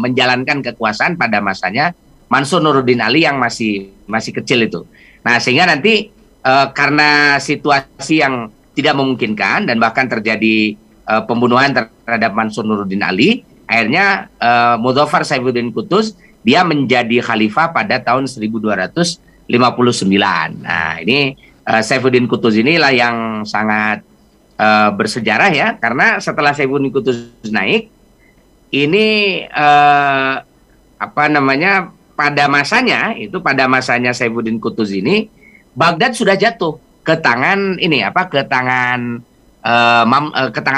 menjalankan kekuasaan pada masanya Mansur Nuruddin Ali yang masih kecil itu. Nah, sehingga nanti karena situasi yang tidak memungkinkan dan bahkan terjadi pembunuhan terhadap Mansur Nuruddin Ali, akhirnya Muzaffar Saifuddin Qutuz dia menjadi khalifah pada tahun 1259. Nah, ini Saifuddin Qutuz inilah yang sangat bersejarah ya, karena setelah Saifuddin Qutuz naik, ini pada masanya Saifuddin Qutuz ini, Baghdad sudah jatuh ke tangan ke tangan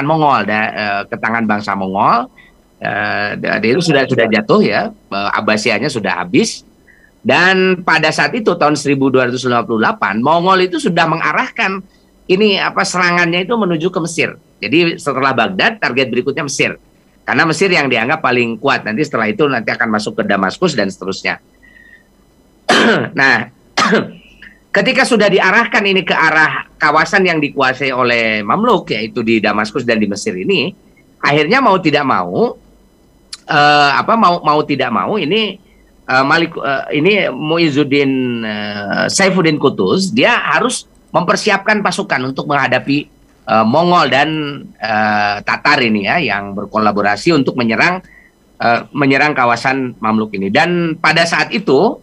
Mongol, ke tangan bangsa Mongol. Itu sudah jatuh ya, Abbasiyahnya sudah habis. Dan pada saat itu tahun 1258 Mongol itu sudah mengarahkan serangannya itu menuju ke Mesir. Jadi setelah Baghdad target berikutnya Mesir, karena Mesir yang dianggap paling kuat. Nanti setelah itu akan masuk ke Damaskus dan seterusnya. Nah, ketika sudah diarahkan ini ke arah kawasan yang dikuasai oleh Mamluk, yaitu di Damaskus dan di Mesir ini, akhirnya mau tidak mau ini Muizzuddin Saifuddin Qutuz dia harus mempersiapkan pasukan untuk menghadapi Mongol dan Tatar ini ya, yang berkolaborasi untuk menyerang kawasan Mamluk ini. Dan pada saat itu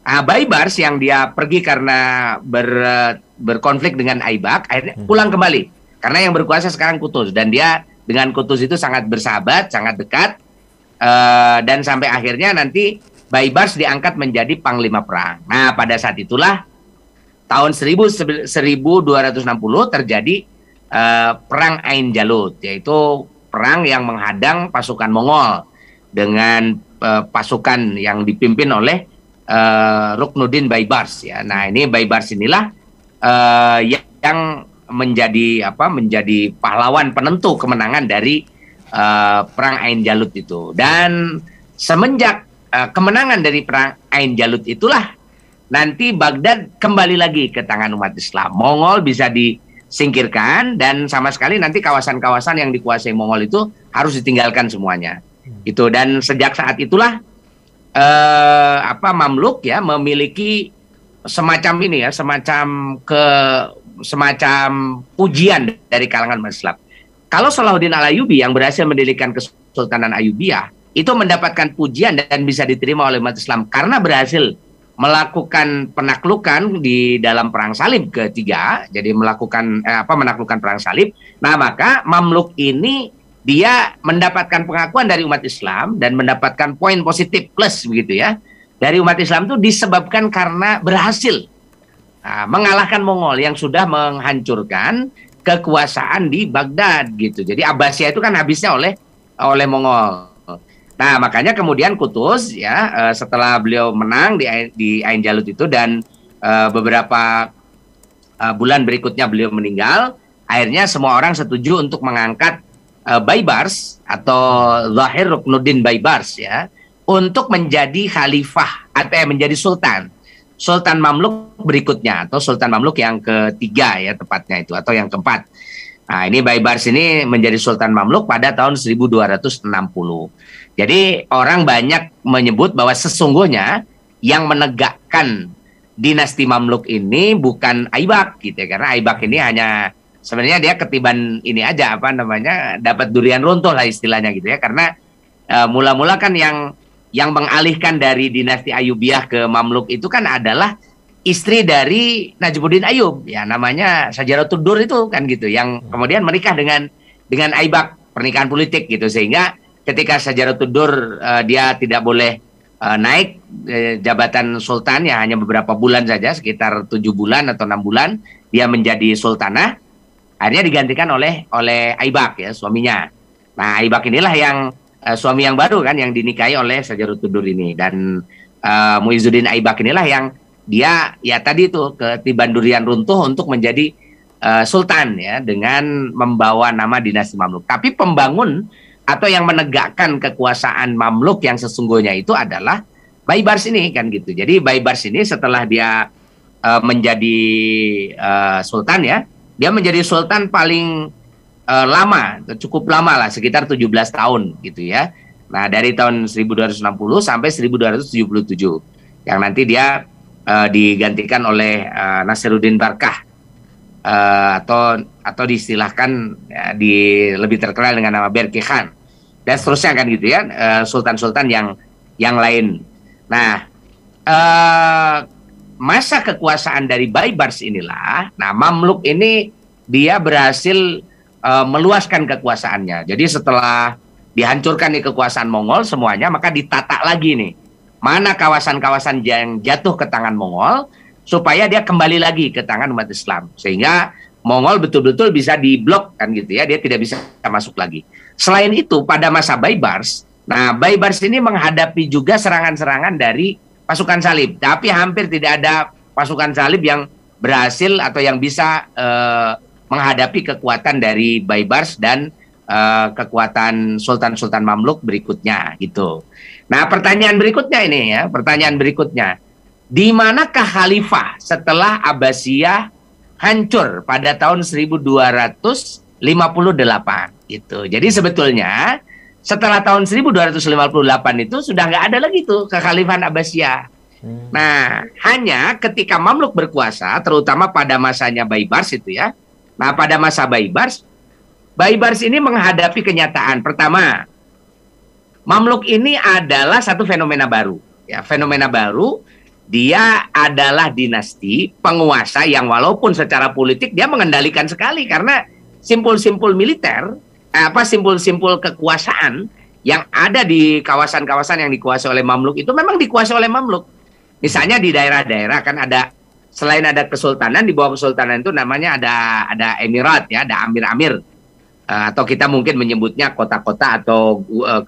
Baibars yang dia pergi karena berkonflik dengan Aibak, akhirnya pulang kembali karena yang berkuasa sekarang Qutuz, dan dia dengan Qutuz itu sangat bersahabat, sangat dekat, dan sampai akhirnya nanti Baibars diangkat menjadi panglima perang. Nah, pada saat itulah tahun 1260 terjadi perang Ain Jalut, yaitu perang yang menghadang pasukan Mongol dengan pasukan yang dipimpin oleh Ruknuddin Baibars ya. Nah, ini Baibars inilah yang menjadi pahlawan penentu kemenangan dari perang Ain Jalut itu. Dan semenjak kemenangan dari perang Ain Jalut itulah nanti Baghdad kembali lagi ke tangan umat Islam. Mongol bisa disingkirkan dan sama sekali nanti kawasan-kawasan yang dikuasai Mongol itu harus ditinggalkan semuanya. Itu, dan sejak saat itulah Mamluk ya memiliki semacam ini ya, semacam pujian dari kalangan umat Islam. Kalau Salahuddin Al-Ayyubi yang berhasil mendirikan Kesultanan Ayyubiyah itu mendapatkan pujian dan bisa diterima oleh umat Islam karena berhasil melakukan penaklukan di dalam perang salib ketiga, jadi menaklukkan perang salib. Nah, maka Mamluk ini dia mendapatkan pengakuan dari umat Islam dan mendapatkan poin positif plus begitu ya dari umat Islam itu disebabkan karena berhasil mengalahkan Mongol yang sudah menghancurkan kekuasaan di Baghdad gitu. Jadi Abbasiyah itu kan habisnya oleh Mongol. Nah, makanya kemudian Qutuz ya setelah beliau menang di Ain Jalut itu dan beberapa bulan berikutnya beliau meninggal, akhirnya semua orang setuju untuk mengangkat Baibars atau Zahir Ruknuddin Baibars ya untuk menjadi khalifah atau menjadi Sultan Mamluk berikutnya atau Sultan Mamluk yang ketiga ya tepatnya itu atau yang keempat. Nah, ini Baibars ini menjadi Sultan Mamluk pada tahun 1260. Jadi orang banyak menyebut bahwa sesungguhnya yang menegakkan dinasti Mamluk ini bukan Aibak gitu ya, karena Aibak ini hanya sebenarnya dia ketiban ini aja dapat durian runtuh lah istilahnya gitu ya, karena mula-mula kan yang mengalihkan dari dinasti Ayyubiyah ke Mamluk itu kan adalah istri dari Najmuddin Ayyub ya, namanya Sajaratud Dur itu kan gitu, yang kemudian menikah dengan Aibak, pernikahan politik gitu, sehingga ketika Sajaratud Dur dia tidak boleh naik jabatan sultan ya, hanya beberapa bulan saja, sekitar 7 bulan atau 6 bulan dia menjadi sultanah, akhirnya digantikan oleh Aibak ya, suaminya. Nah, Aibak inilah yang suami yang baru kan yang dinikahi oleh Sajaratud Dur ini, dan Muizzuddin Aibak inilah yang dia ya tadi itu ketiban durian runtuh untuk menjadi sultan ya dengan membawa nama dinasti Mamluk. Tapi pembangun atau yang menegakkan kekuasaan Mamluk yang sesungguhnya itu adalah Baibars ini kan gitu. Jadi Baibars ini setelah dia menjadi sultan ya, dia menjadi sultan paling lama, cukup lama lah, sekitar 17 tahun gitu ya. Nah, dari tahun 1260 sampai 1277 yang nanti dia digantikan oleh Nasiruddin Barkah atau diistilahkan ya, lebih terkenal dengan nama Berke Khan dan seterusnya kan gitu ya, sultan-sultan yang lain. Nah, masa kekuasaan dari Baibars inilah, nah Mamluk ini dia berhasil meluaskan kekuasaannya. Jadi setelah dihancurkan nih kekuasaan Mongol semuanya, maka ditata lagi nih mana kawasan-kawasan yang jatuh ke tangan Mongol supaya dia kembali lagi ke tangan umat Islam, sehingga Mongol betul-betul bisa diblok kan gitu ya, dia tidak bisa masuk lagi. Selain itu pada masa Baibars, nah Baibars ini menghadapi juga serangan-serangan dari pasukan salib, tapi hampir tidak ada pasukan salib yang berhasil atau yang bisa menghadapi kekuatan dari Baibars dan kekuatan Sultan-Sultan Mamluk berikutnya gitu. Nah, pertanyaan berikutnya, di manakah khalifah setelah Abbasiyah hancur pada tahun 1258 gitu. Jadi sebetulnya setelah tahun 1258 itu sudah nggak ada lagi tuh kekhalifahan Abbasiyah. Nah, hanya ketika Mamluk berkuasa, terutama pada masanya Baibars itu ya. Nah, pada masa Baibars ini menghadapi kenyataan. Pertama, Mamluk ini adalah satu fenomena baru. Ya, fenomena baru, dia adalah dinasti penguasa yang walaupun secara politik dia mengendalikan sekali, karena simpul-simpul militer, simpul-simpul kekuasaan yang ada di kawasan-kawasan yang dikuasai oleh Mamluk itu memang dikuasai oleh Mamluk. Misalnya di daerah-daerah kan ada, selain ada kesultanan, di bawah kesultanan itu namanya ada emirat ya, ada amir-amir. Atau kita mungkin menyebutnya kota-kota atau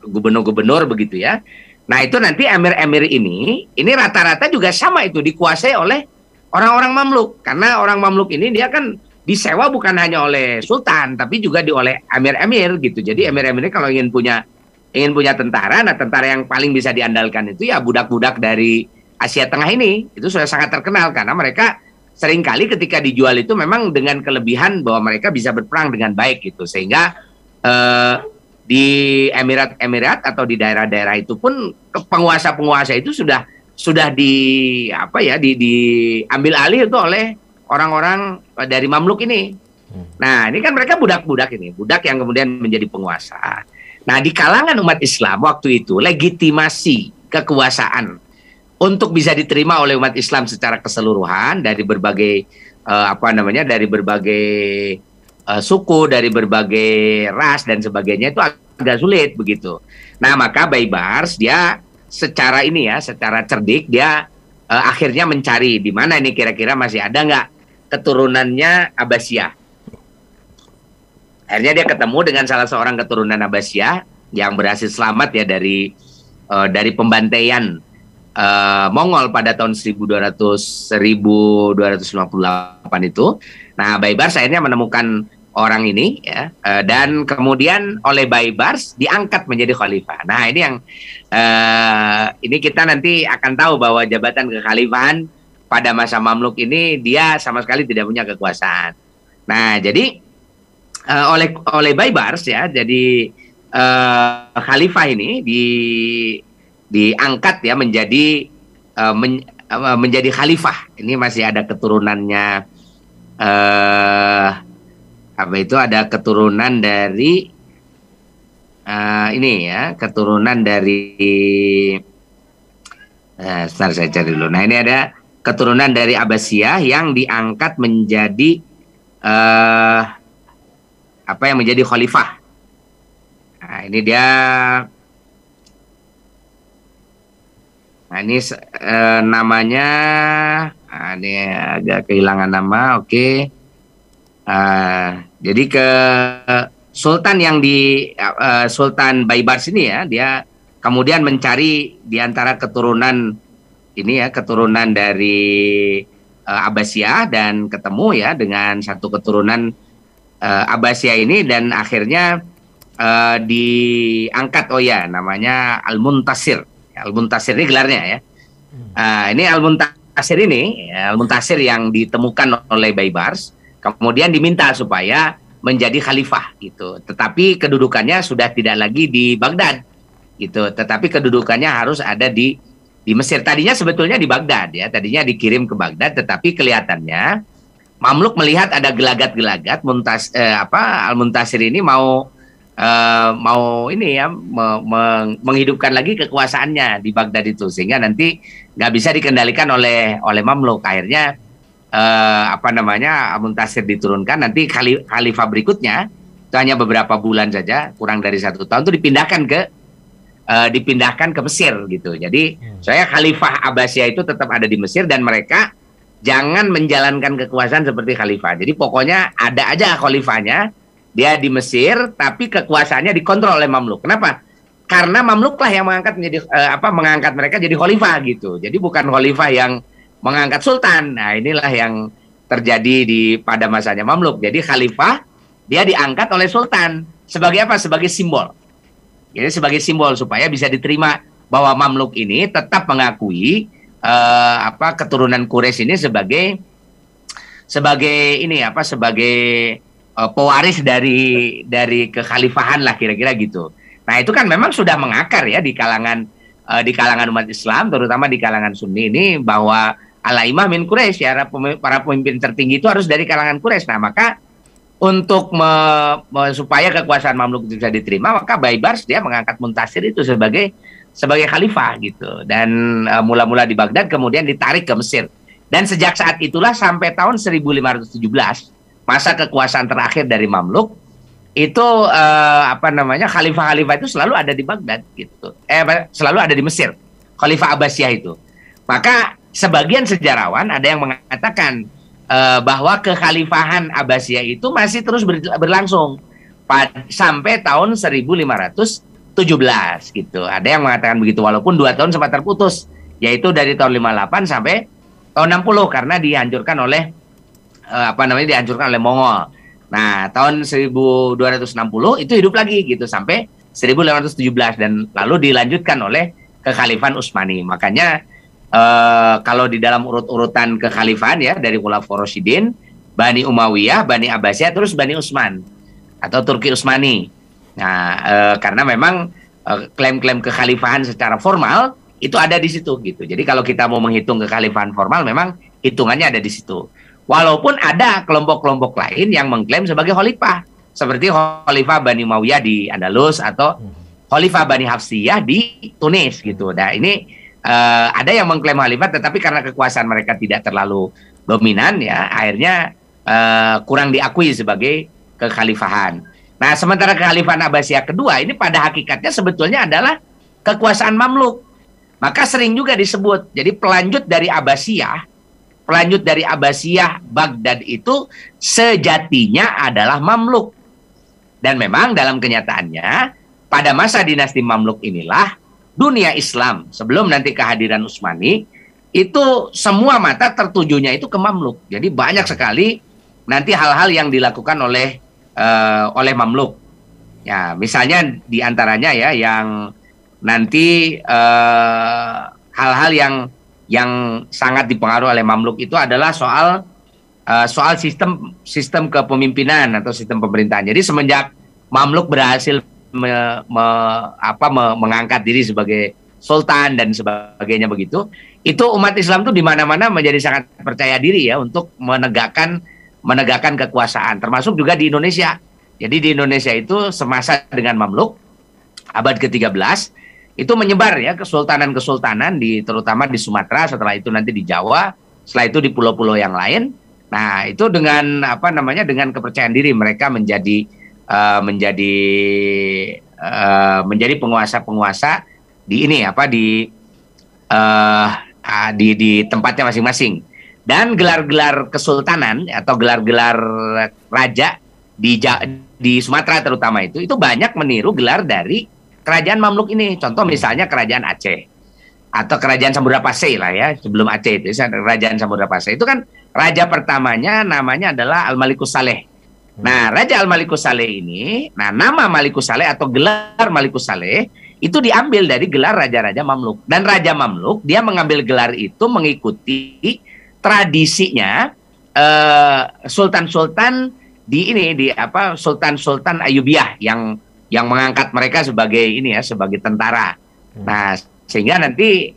gubernur-gubernur begitu ya. Nah, itu nanti emir-emir ini rata-rata juga sama itu dikuasai oleh orang-orang Mamluk, karena orang Mamluk ini dia kan disewa bukan hanya oleh sultan tapi juga oleh emir-emir gitu. Jadi emir-emir ini kalau ingin punya tentara, nah tentara yang paling bisa diandalkan itu ya budak-budak dari Asia Tengah ini. Itu sudah sangat terkenal karena mereka seringkali ketika dijual itu memang dengan kelebihan bahwa mereka bisa berperang dengan baik gitu, sehingga di Emirat atau di daerah-daerah itu pun penguasa-penguasa itu sudah diambil alih itu oleh orang-orang dari Mamluk ini. Nah, ini kan mereka budak-budak ini, budak yang kemudian menjadi penguasa. Nah, di kalangan umat Islam waktu itu legitimasi kekuasaan untuk bisa diterima oleh umat Islam secara keseluruhan dari berbagai dari berbagai suku, dari berbagai ras dan sebagainya itu agak sulit begitu. Nah, maka Baibars dia secara cerdik dia akhirnya mencari di mana ini kira-kira masih ada nggak keturunannya Abbasiyah. Akhirnya dia ketemu dengan salah seorang keturunan Abbasiyah yang berhasil selamat ya dari pembantaian Mongol pada tahun 1258 itu. Nah, Baibars akhirnya menemukan orang ini ya, dan kemudian oleh Baibars diangkat menjadi khalifah. Nah, ini yang ini kita nanti akan tahu bahwa jabatan kekhalifahan pada masa Mamluk ini dia sama sekali tidak punya kekuasaan. Nah, jadi oleh Baibars ya, jadi khalifah ini diangkat ya menjadi menjadi khalifah. Ini masih ada keturunannya, ada keturunan dari ini ya, keturunan dari sebentar saya cari dulu. Nah, ini ada keturunan dari Abbasiyah yang diangkat menjadi yang menjadi khalifah. Nah, ini dia. Nah, ini namanya, ini agak kehilangan nama. Oke. Jadi Sultan yang Sultan Baibars ini ya, dia kemudian mencari di antara keturunan ini ya, keturunan dari Abbasiyah dan ketemu ya dengan satu keturunan Abbasiyah ini dan akhirnya diangkat namanya Al-Muntasir. Al-Muntasir ini gelarnya ya. Ini Al-Muntasir yang ditemukan oleh Baibars kemudian diminta supaya menjadi khalifah gitu. Tetapi kedudukannya sudah tidak lagi di Baghdad gitu. Tetapi kedudukannya harus ada di Mesir. Tadinya sebetulnya di Baghdad ya. Tadinya dikirim ke Baghdad, tetapi kelihatannya Mamluk melihat ada gelagat-gelagat Al-Muntasir ini mau menghidupkan lagi kekuasaannya di Baghdad itu, sehingga nanti nggak bisa dikendalikan oleh Mamluk. Akhirnya Al-Muntasir diturunkan, nanti khalifah berikutnya itu hanya beberapa bulan saja, kurang dari 1 tahun, itu dipindahkan ke Mesir gitu. Jadi saya khalifah Abbasiyah itu tetap ada di Mesir dan mereka jangan menjalankan kekuasaan seperti khalifah. Jadi pokoknya ada aja khalifahnya, dia di Mesir, tapi kekuasaannya dikontrol oleh Mamluk. Kenapa? Karena Mamluk lah yang mengangkat mereka jadi khalifah gitu. Jadi bukan khalifah yang mengangkat sultan. Nah, inilah yang terjadi pada masanya Mamluk. Jadi khalifah dia diangkat oleh sultan sebagai apa? Sebagai simbol. Jadi sebagai simbol supaya bisa diterima bahwa Mamluk ini tetap mengakui keturunan Quraisy ini sebagai pewaris dari kekhalifahan lah kira-kira gitu. Nah, itu kan memang sudah mengakar ya di kalangan umat Islam, terutama di kalangan Sunni ini, bahwa al-a'immah min Quraisy ya, para pemimpin tertinggi itu harus dari kalangan Quraisy. Nah, maka untuk supaya kekuasaan Mamluk itu bisa diterima, maka Baibars dia mengangkat Muntasir itu sebagai khalifah gitu. Dan mula-mula di Baghdad, kemudian ditarik ke Mesir. Dan sejak saat itulah sampai tahun 1517, masa kekuasaan terakhir dari Mamluk, itu khalifah-khalifah itu selalu ada di Baghdad gitu. Selalu ada di Mesir, Khalifah Abbasiyah itu. Maka sebagian sejarawan ada yang mengatakan bahwa kekhalifahan Abbasiyah itu masih terus berlangsung sampai tahun 1517 gitu. Ada yang mengatakan begitu, walaupun 2 tahun sempat terputus, yaitu dari tahun 58 sampai tahun 60 karena dihancurkan oleh Mongol. Nah, tahun 1260 itu hidup lagi gitu sampai 1517 dan lalu dilanjutkan oleh kekhalifahan Utsmani. Makanya kalau di dalam urut-urutan kekhalifahan ya, dari Khulafaur Rasyidin, Bani Umayyah, Bani Abbasiyah, terus Bani Utsman atau Turki Utsmani. Nah, karena memang klaim-klaim kekhalifahan secara formal itu ada di situ gitu. Jadi kalau kita mau menghitung kekhalifahan formal, memang hitungannya ada di situ. Walaupun ada kelompok-kelompok lain yang mengklaim sebagai khalifah, seperti Khalifah Bani Umayyah di Andalus atau Khalifah Bani Hafsiyah di Tunis gitu. Nah ini ada yang mengklaim khalifah, tetapi karena kekuasaan mereka tidak terlalu dominan ya, akhirnya kurang diakui sebagai kekhalifahan. Nah sementara kekhalifahan Abbasiyah kedua ini pada hakikatnya sebetulnya adalah kekuasaan Mamluk. Maka sering juga disebut, jadi pelanjut dari Abbasiyah Baghdad itu sejatinya adalah Mamluk. Dan memang dalam kenyataannya, pada masa dinasti Mamluk inilah, dunia Islam, sebelum nanti kehadiran Utsmani, itu semua mata tertujunya itu ke Mamluk. Jadi banyak sekali nanti hal-hal yang dilakukan oleh Mamluk. Ya, misalnya diantaranya ya, yang nanti hal-hal yang sangat dipengaruhi oleh Mamluk itu adalah soal sistem kepemimpinan atau sistem pemerintahan. Jadi semenjak Mamluk berhasil mengangkat diri sebagai sultan dan sebagainya begitu, itu umat Islam tuh di mana-mana menjadi sangat percaya diri ya untuk menegakkan kekuasaan, termasuk juga di Indonesia. Jadi di Indonesia itu semasa dengan Mamluk abad ke-13 itu menyebar ya kesultanan-kesultanan terutama di Sumatera, setelah itu nanti di Jawa, setelah itu di pulau-pulau yang lain. Nah, itu dengan dengan kepercayaan diri mereka menjadi penguasa-penguasa di tempatnya masing-masing. Dan gelar-gelar kesultanan atau gelar-gelar raja di Sumatera terutama itu banyak meniru gelar dari kerajaan Mamluk ini. Contoh misalnya kerajaan Aceh atau kerajaan Samudra Pasai lah ya, sebelum Aceh itu kerajaan Samudra Pasai itu kan raja pertamanya namanya adalah Al-Malikus Saleh. Nah, Raja Al-Malikus Saleh ini, nama Malikus Saleh atau gelar Malikus Saleh itu diambil dari gelar raja-raja Mamluk. Dan Raja Mamluk dia mengambil gelar itu mengikuti tradisinya sultan-sultan sultan-sultan Ayyubiyah yang mengangkat mereka sebagai tentara. Nah, sehingga nanti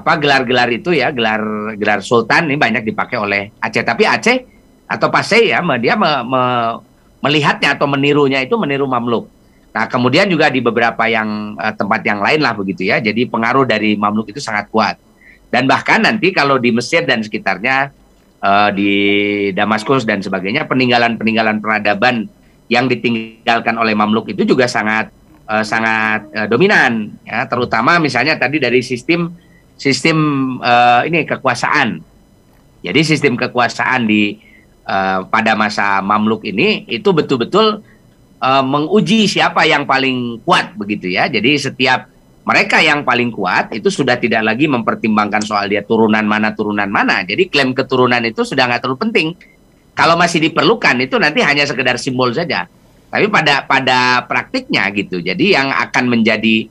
gelar-gelar itu ya, gelar sultan ini banyak dipakai oleh Aceh. Tapi Aceh atau Pasai ya, dia melihatnya atau menirunya itu meniru Mamluk. Nah, kemudian juga di beberapa tempat yang lain lah begitu ya. Jadi pengaruh dari Mamluk itu sangat kuat. Dan bahkan nanti kalau di Mesir dan sekitarnya, di Damaskus dan sebagainya, peninggalan-peninggalan peradaban yang ditinggalkan oleh Mamluk itu juga sangat dominan ya, terutama misalnya tadi dari sistem kekuasaan. Jadi sistem kekuasaan pada masa Mamluk ini itu betul-betul menguji siapa yang paling kuat begitu ya. Jadi setiap mereka yang paling kuat itu sudah tidak lagi mempertimbangkan soal dia turunan mana. Jadi klaim keturunan itu sudah nggak terlalu penting. Kalau masih diperlukan itu nanti hanya sekedar simbol saja. Tapi pada praktiknya gitu. Jadi yang akan menjadi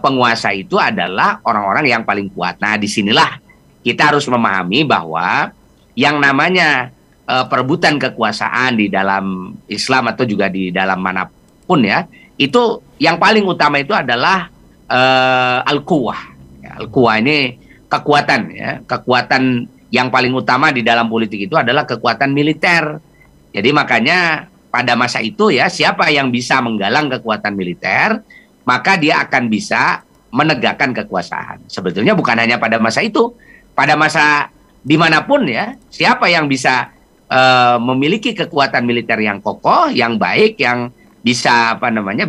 penguasa itu adalah orang-orang yang paling kuat. Nah, disinilah kita harus memahami bahwa yang namanya perebutan kekuasaan di dalam Islam atau juga di dalam manapun ya, itu yang paling utama itu adalah al-quwah. Ya, al-quwah ini kekuatan ya, kekuatan yang paling utama di dalam politik itu adalah kekuatan militer. Jadi makanya pada masa itu ya, siapa yang bisa menggalang kekuatan militer, maka dia akan bisa menegakkan kekuasaan. Sebetulnya bukan hanya pada masa itu, pada masa dimanapun ya, siapa yang bisa memiliki kekuatan militer yang kokoh, yang baik, yang bisa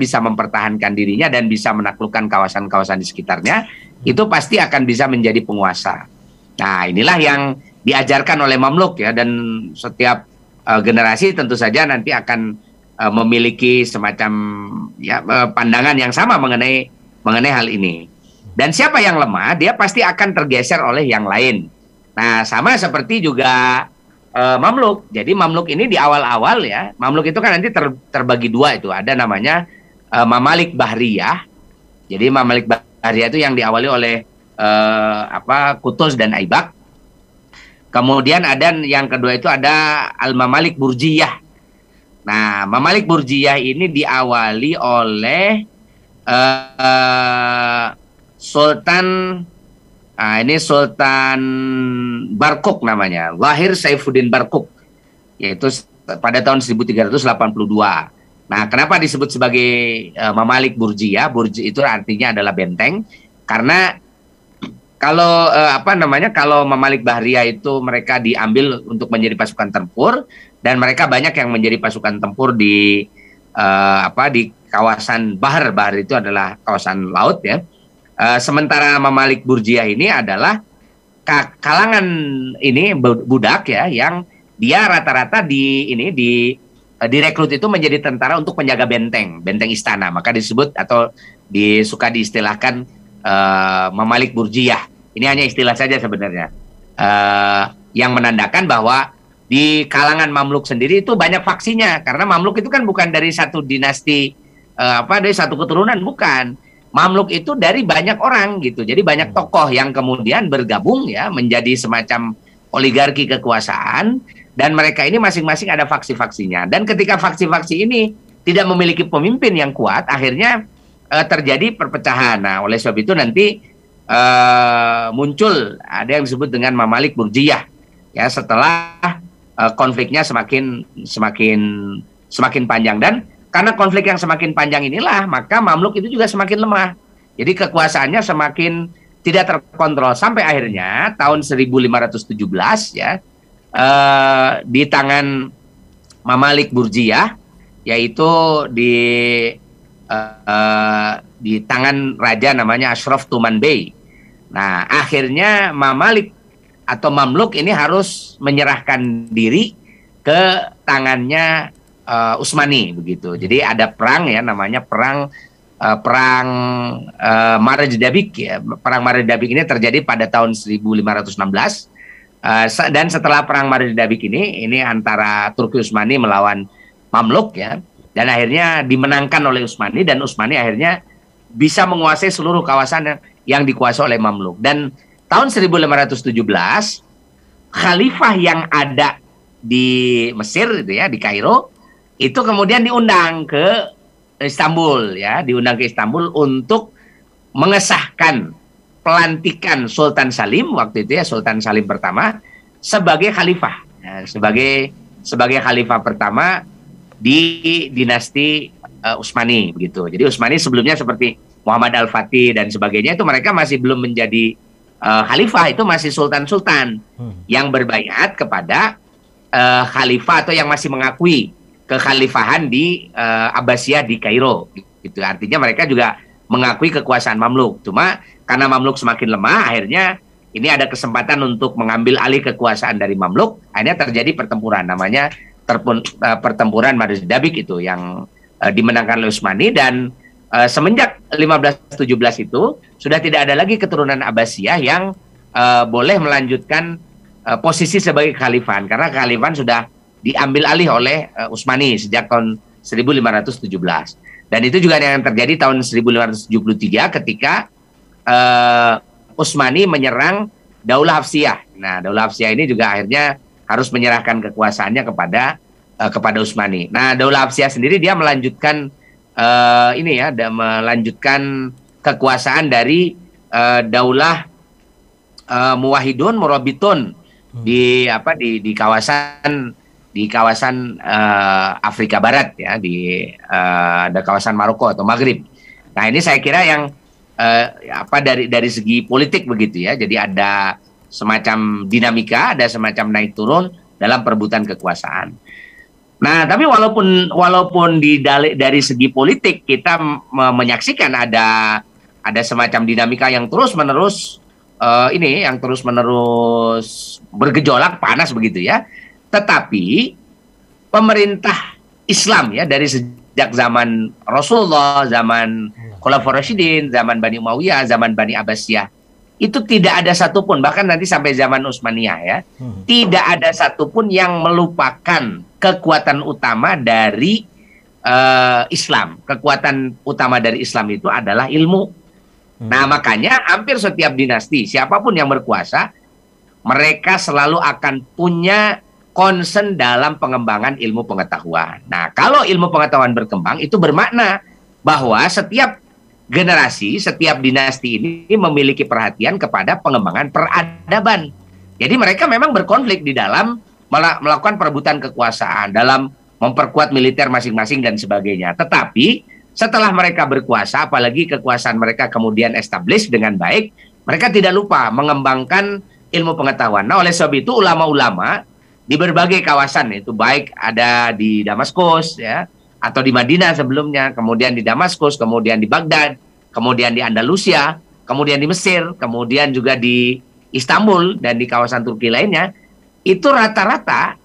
bisa mempertahankan dirinya dan bisa menaklukkan kawasan-kawasan di sekitarnya, itu pasti akan bisa menjadi penguasa. Nah, inilah yang diajarkan oleh Mamluk ya, dan setiap generasi tentu saja nanti akan memiliki semacam ya pandangan yang sama mengenai hal ini. Dan siapa yang lemah, dia pasti akan tergeser oleh yang lain. Nah, sama seperti juga Mamluk. Jadi Mamluk ini di awal-awal ya, Mamluk itu kan nanti terbagi dua itu. Ada namanya Mamalik Bahriyah. Jadi Mamalik Bahriyah itu yang diawali oleh Kutus dan Aibak. Kemudian ada yang kedua itu ada Al-Mamalik Burjiyah. Nah, Mamalik Burjiyah ini diawali oleh Sultan, ini Sultan Barkuk namanya, Lahir Saifuddin Barkuk, yaitu pada tahun 1382. Nah, kenapa disebut sebagai Mamalik Burjiyah? Burji itu artinya adalah benteng, karena kalau kalau Mamalik Bahriyah itu mereka diambil untuk menjadi pasukan tempur, dan mereka banyak yang menjadi pasukan tempur di di kawasan Bahar. Bahar itu adalah kawasan laut ya. Sementara Mamalik Burjiyah ini adalah kalangan ini budak ya, yang dia rata-rata direkrut itu menjadi tentara untuk menjaga benteng istana. Maka disebut atau suka diistilahkan Mamalik Burjiyah. Ini hanya istilah saja sebenarnya, yang menandakan bahwa di kalangan Mamluk sendiri itu banyak faksinya, karena Mamluk itu kan bukan dari satu dinasti dari satu keturunan, bukan. Mamluk itu dari banyak orang gitu. Jadi banyak tokoh yang kemudian bergabung ya menjadi semacam oligarki kekuasaan, dan mereka ini masing-masing ada faksi-faksinya. Dan ketika faksi-faksi ini tidak memiliki pemimpin yang kuat, akhirnya terjadi perpecahan. Nah, oleh sebab itu nanti muncul ada yang disebut dengan Mamalik Burjiyah ya, setelah konfliknya semakin panjang. Dan karena konflik yang semakin panjang inilah, maka Mamluk itu juga semakin lemah. Jadi kekuasaannya semakin tidak terkontrol, sampai akhirnya tahun 1517 ya, di tangan Mamalik Burjiyah, yaitu di tangan raja namanya Ashraf Tuman Bey. Nah, akhirnya Mamalik atau Mamluk ini harus menyerahkan diri ke tangannya Utsmani begitu. Jadi ada perang ya, namanya perang Marij-Dabik ya. Perang Marij-Dabik ini terjadi pada tahun 1516. Dan setelah perang Marij-Dabik ini antara Turki Utsmani melawan Mamluk ya. Dan akhirnya dimenangkan oleh Utsmani, dan Utsmani akhirnya bisa menguasai seluruh kawasan yang dikuasai oleh Mamluk. Dan tahun 1517 khalifah yang ada di Mesir itu ya, di Kairo, itu kemudian diundang ke Istanbul ya, untuk mengesahkan pelantikan Sultan Salim waktu itu ya, Sultan Salim pertama sebagai khalifah ya, sebagai khalifah pertama di dinasti Utsmani begitu. Jadi Utsmani sebelumnya seperti Muhammad Al-Fatih dan sebagainya itu mereka masih belum menjadi khalifah, itu masih sultan-sultan yang berbaiat kepada khalifah atau yang masih mengakui kekhalifahan di Abbasiyah di Kairo gitu. Artinya mereka juga mengakui kekuasaan Mamluk. Cuma karena Mamluk semakin lemah, akhirnya ini ada kesempatan untuk mengambil alih kekuasaan dari Mamluk. Akhirnya terjadi pertempuran, namanya pertempuran Marij-Dabik itu, yang dimenangkan oleh Utsmani. Dan semenjak 1517 itu sudah tidak ada lagi keturunan Abbasiyah yang boleh melanjutkan posisi sebagai kekhalifahan, karena kekhalifahan sudah diambil alih oleh Utsmani sejak tahun 1517. Dan itu juga yang terjadi tahun 1573 ketika Utsmani menyerang Daulah Hafsiyah. Nah, Daulah Hafsiyah ini juga akhirnya harus menyerahkan kekuasaannya kepada Utsmani. Nah, Daulah Hafsiyah sendiri dia melanjutkan melanjutkan kekuasaan dari Daulah Muwahhidun Murabitun di kawasan Afrika Barat ya, ada kawasan Maroko atau Maghrib. Nah, ini saya kira yang dari segi politik begitu ya. Jadi ada semacam dinamika, ada semacam naik turun dalam perebutan kekuasaan. Nah, tapi walaupun dari segi politik kita menyaksikan ada semacam dinamika yang terus-menerus bergejolak panas begitu ya. Tetapi pemerintah Islam ya, dari sejak zaman Rasulullah, zaman Khulafaur Rasyidin, zaman Bani Umayyah, zaman Bani Abbasiyah, itu tidak ada satupun, bahkan nanti sampai zaman Utsmaniyah ya, tidak ada satupun yang melupakan kekuatan utama dari Islam. Kekuatan utama dari Islam itu adalah ilmu. Nah, makanya hampir setiap dinasti, siapapun yang berkuasa, mereka selalu akan punya concern dalam pengembangan ilmu pengetahuan. Nah, kalau ilmu pengetahuan berkembang, itu bermakna bahwa setiap generasi, setiap dinasti ini memiliki perhatian kepada pengembangan peradaban. Jadi mereka memang berkonflik di dalam melakukan perebutan kekuasaan, dalam memperkuat militer masing-masing dan sebagainya. Tetapi setelah mereka berkuasa, apalagi kekuasaan mereka kemudian establish dengan baik, mereka tidak lupa mengembangkan ilmu pengetahuan. Nah, oleh sebab itu ulama-ulama di berbagai kawasan, itu baik ada di Damaskus ya, atau di Madinah sebelumnya, kemudian di Damaskus, kemudian di Baghdad, kemudian di Andalusia, kemudian di Mesir, kemudian juga di Istanbul dan di kawasan Turki lainnya, itu rata-rata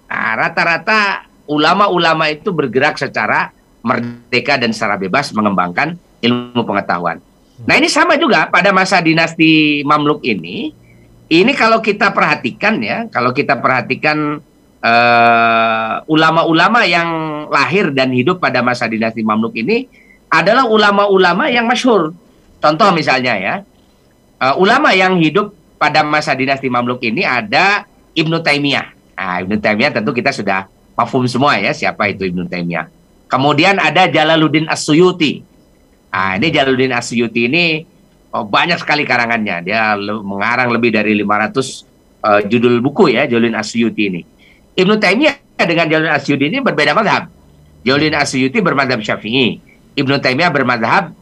ulama-ulama itu bergerak secara merdeka dan secara bebas mengembangkan ilmu pengetahuan. Nah, ini sama juga pada masa dinasti Mamluk ini kalau kita perhatikan ya, kalau kita perhatikan ulama-ulama yang lahir dan hidup pada masa dinasti Mamluk ini adalah ulama-ulama yang masyhur. Contoh misalnya ya, ulama yang hidup pada masa dinasti Mamluk ini ada Ibnu Taimiyah. Nah, Ibnu Taimiyah tentu kita sudah mafhum semua ya, siapa itu Ibnu Taimiyah. Kemudian ada Jalaluddin As-Suyuti. Nah, ini Jalaluddin As-Suyuti ini banyak sekali karangannya. Dia mengarang lebih dari 500 judul buku ya, Jalaluddin As-Suyuti ini. Ibnu Taimiyah dengan Jalaluddin As-Suyuti ini berbeda mazhab. Jalaluddin As-Suyuti bermadzhab Syafi'i. Ibnu Taimiyah bermadzhab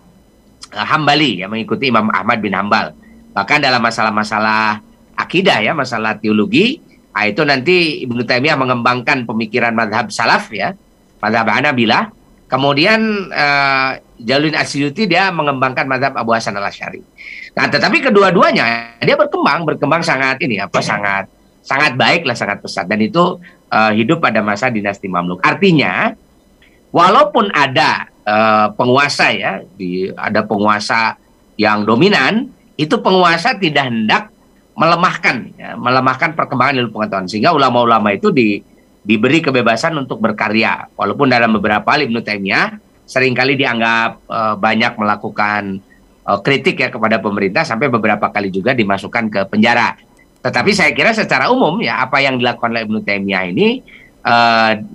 Hambali, yang mengikuti Imam Ahmad bin Hambal. Bahkan dalam masalah-masalah akidah ya, masalah teologi, itu nanti Ibnu Taimiyah mengembangkan pemikiran mazhab salaf ya, mazhab Hanabilah. Kemudian Jalaluddin As-Suyuti dia mengembangkan mazhab Abu Hasan Al-Asy'ari. Nah, tetapi kedua-duanya dia berkembang sangat sangat baik lah, sangat pesat, dan itu hidup pada masa dinasti Mamluk. Artinya walaupun ada penguasa ya, ada penguasa yang dominan, itu penguasa tidak hendak melemahkan perkembangan ilmu pengetahuan, sehingga ulama-ulama itu diberi kebebasan untuk berkarya. Walaupun dalam beberapa hal Ibnu Taimiyah seringkali dianggap banyak melakukan kritik ya kepada pemerintah, sampai beberapa kali juga dimasukkan ke penjara. Tetapi saya kira secara umum ya, apa yang dilakukan oleh Ibnu Taimiyah ini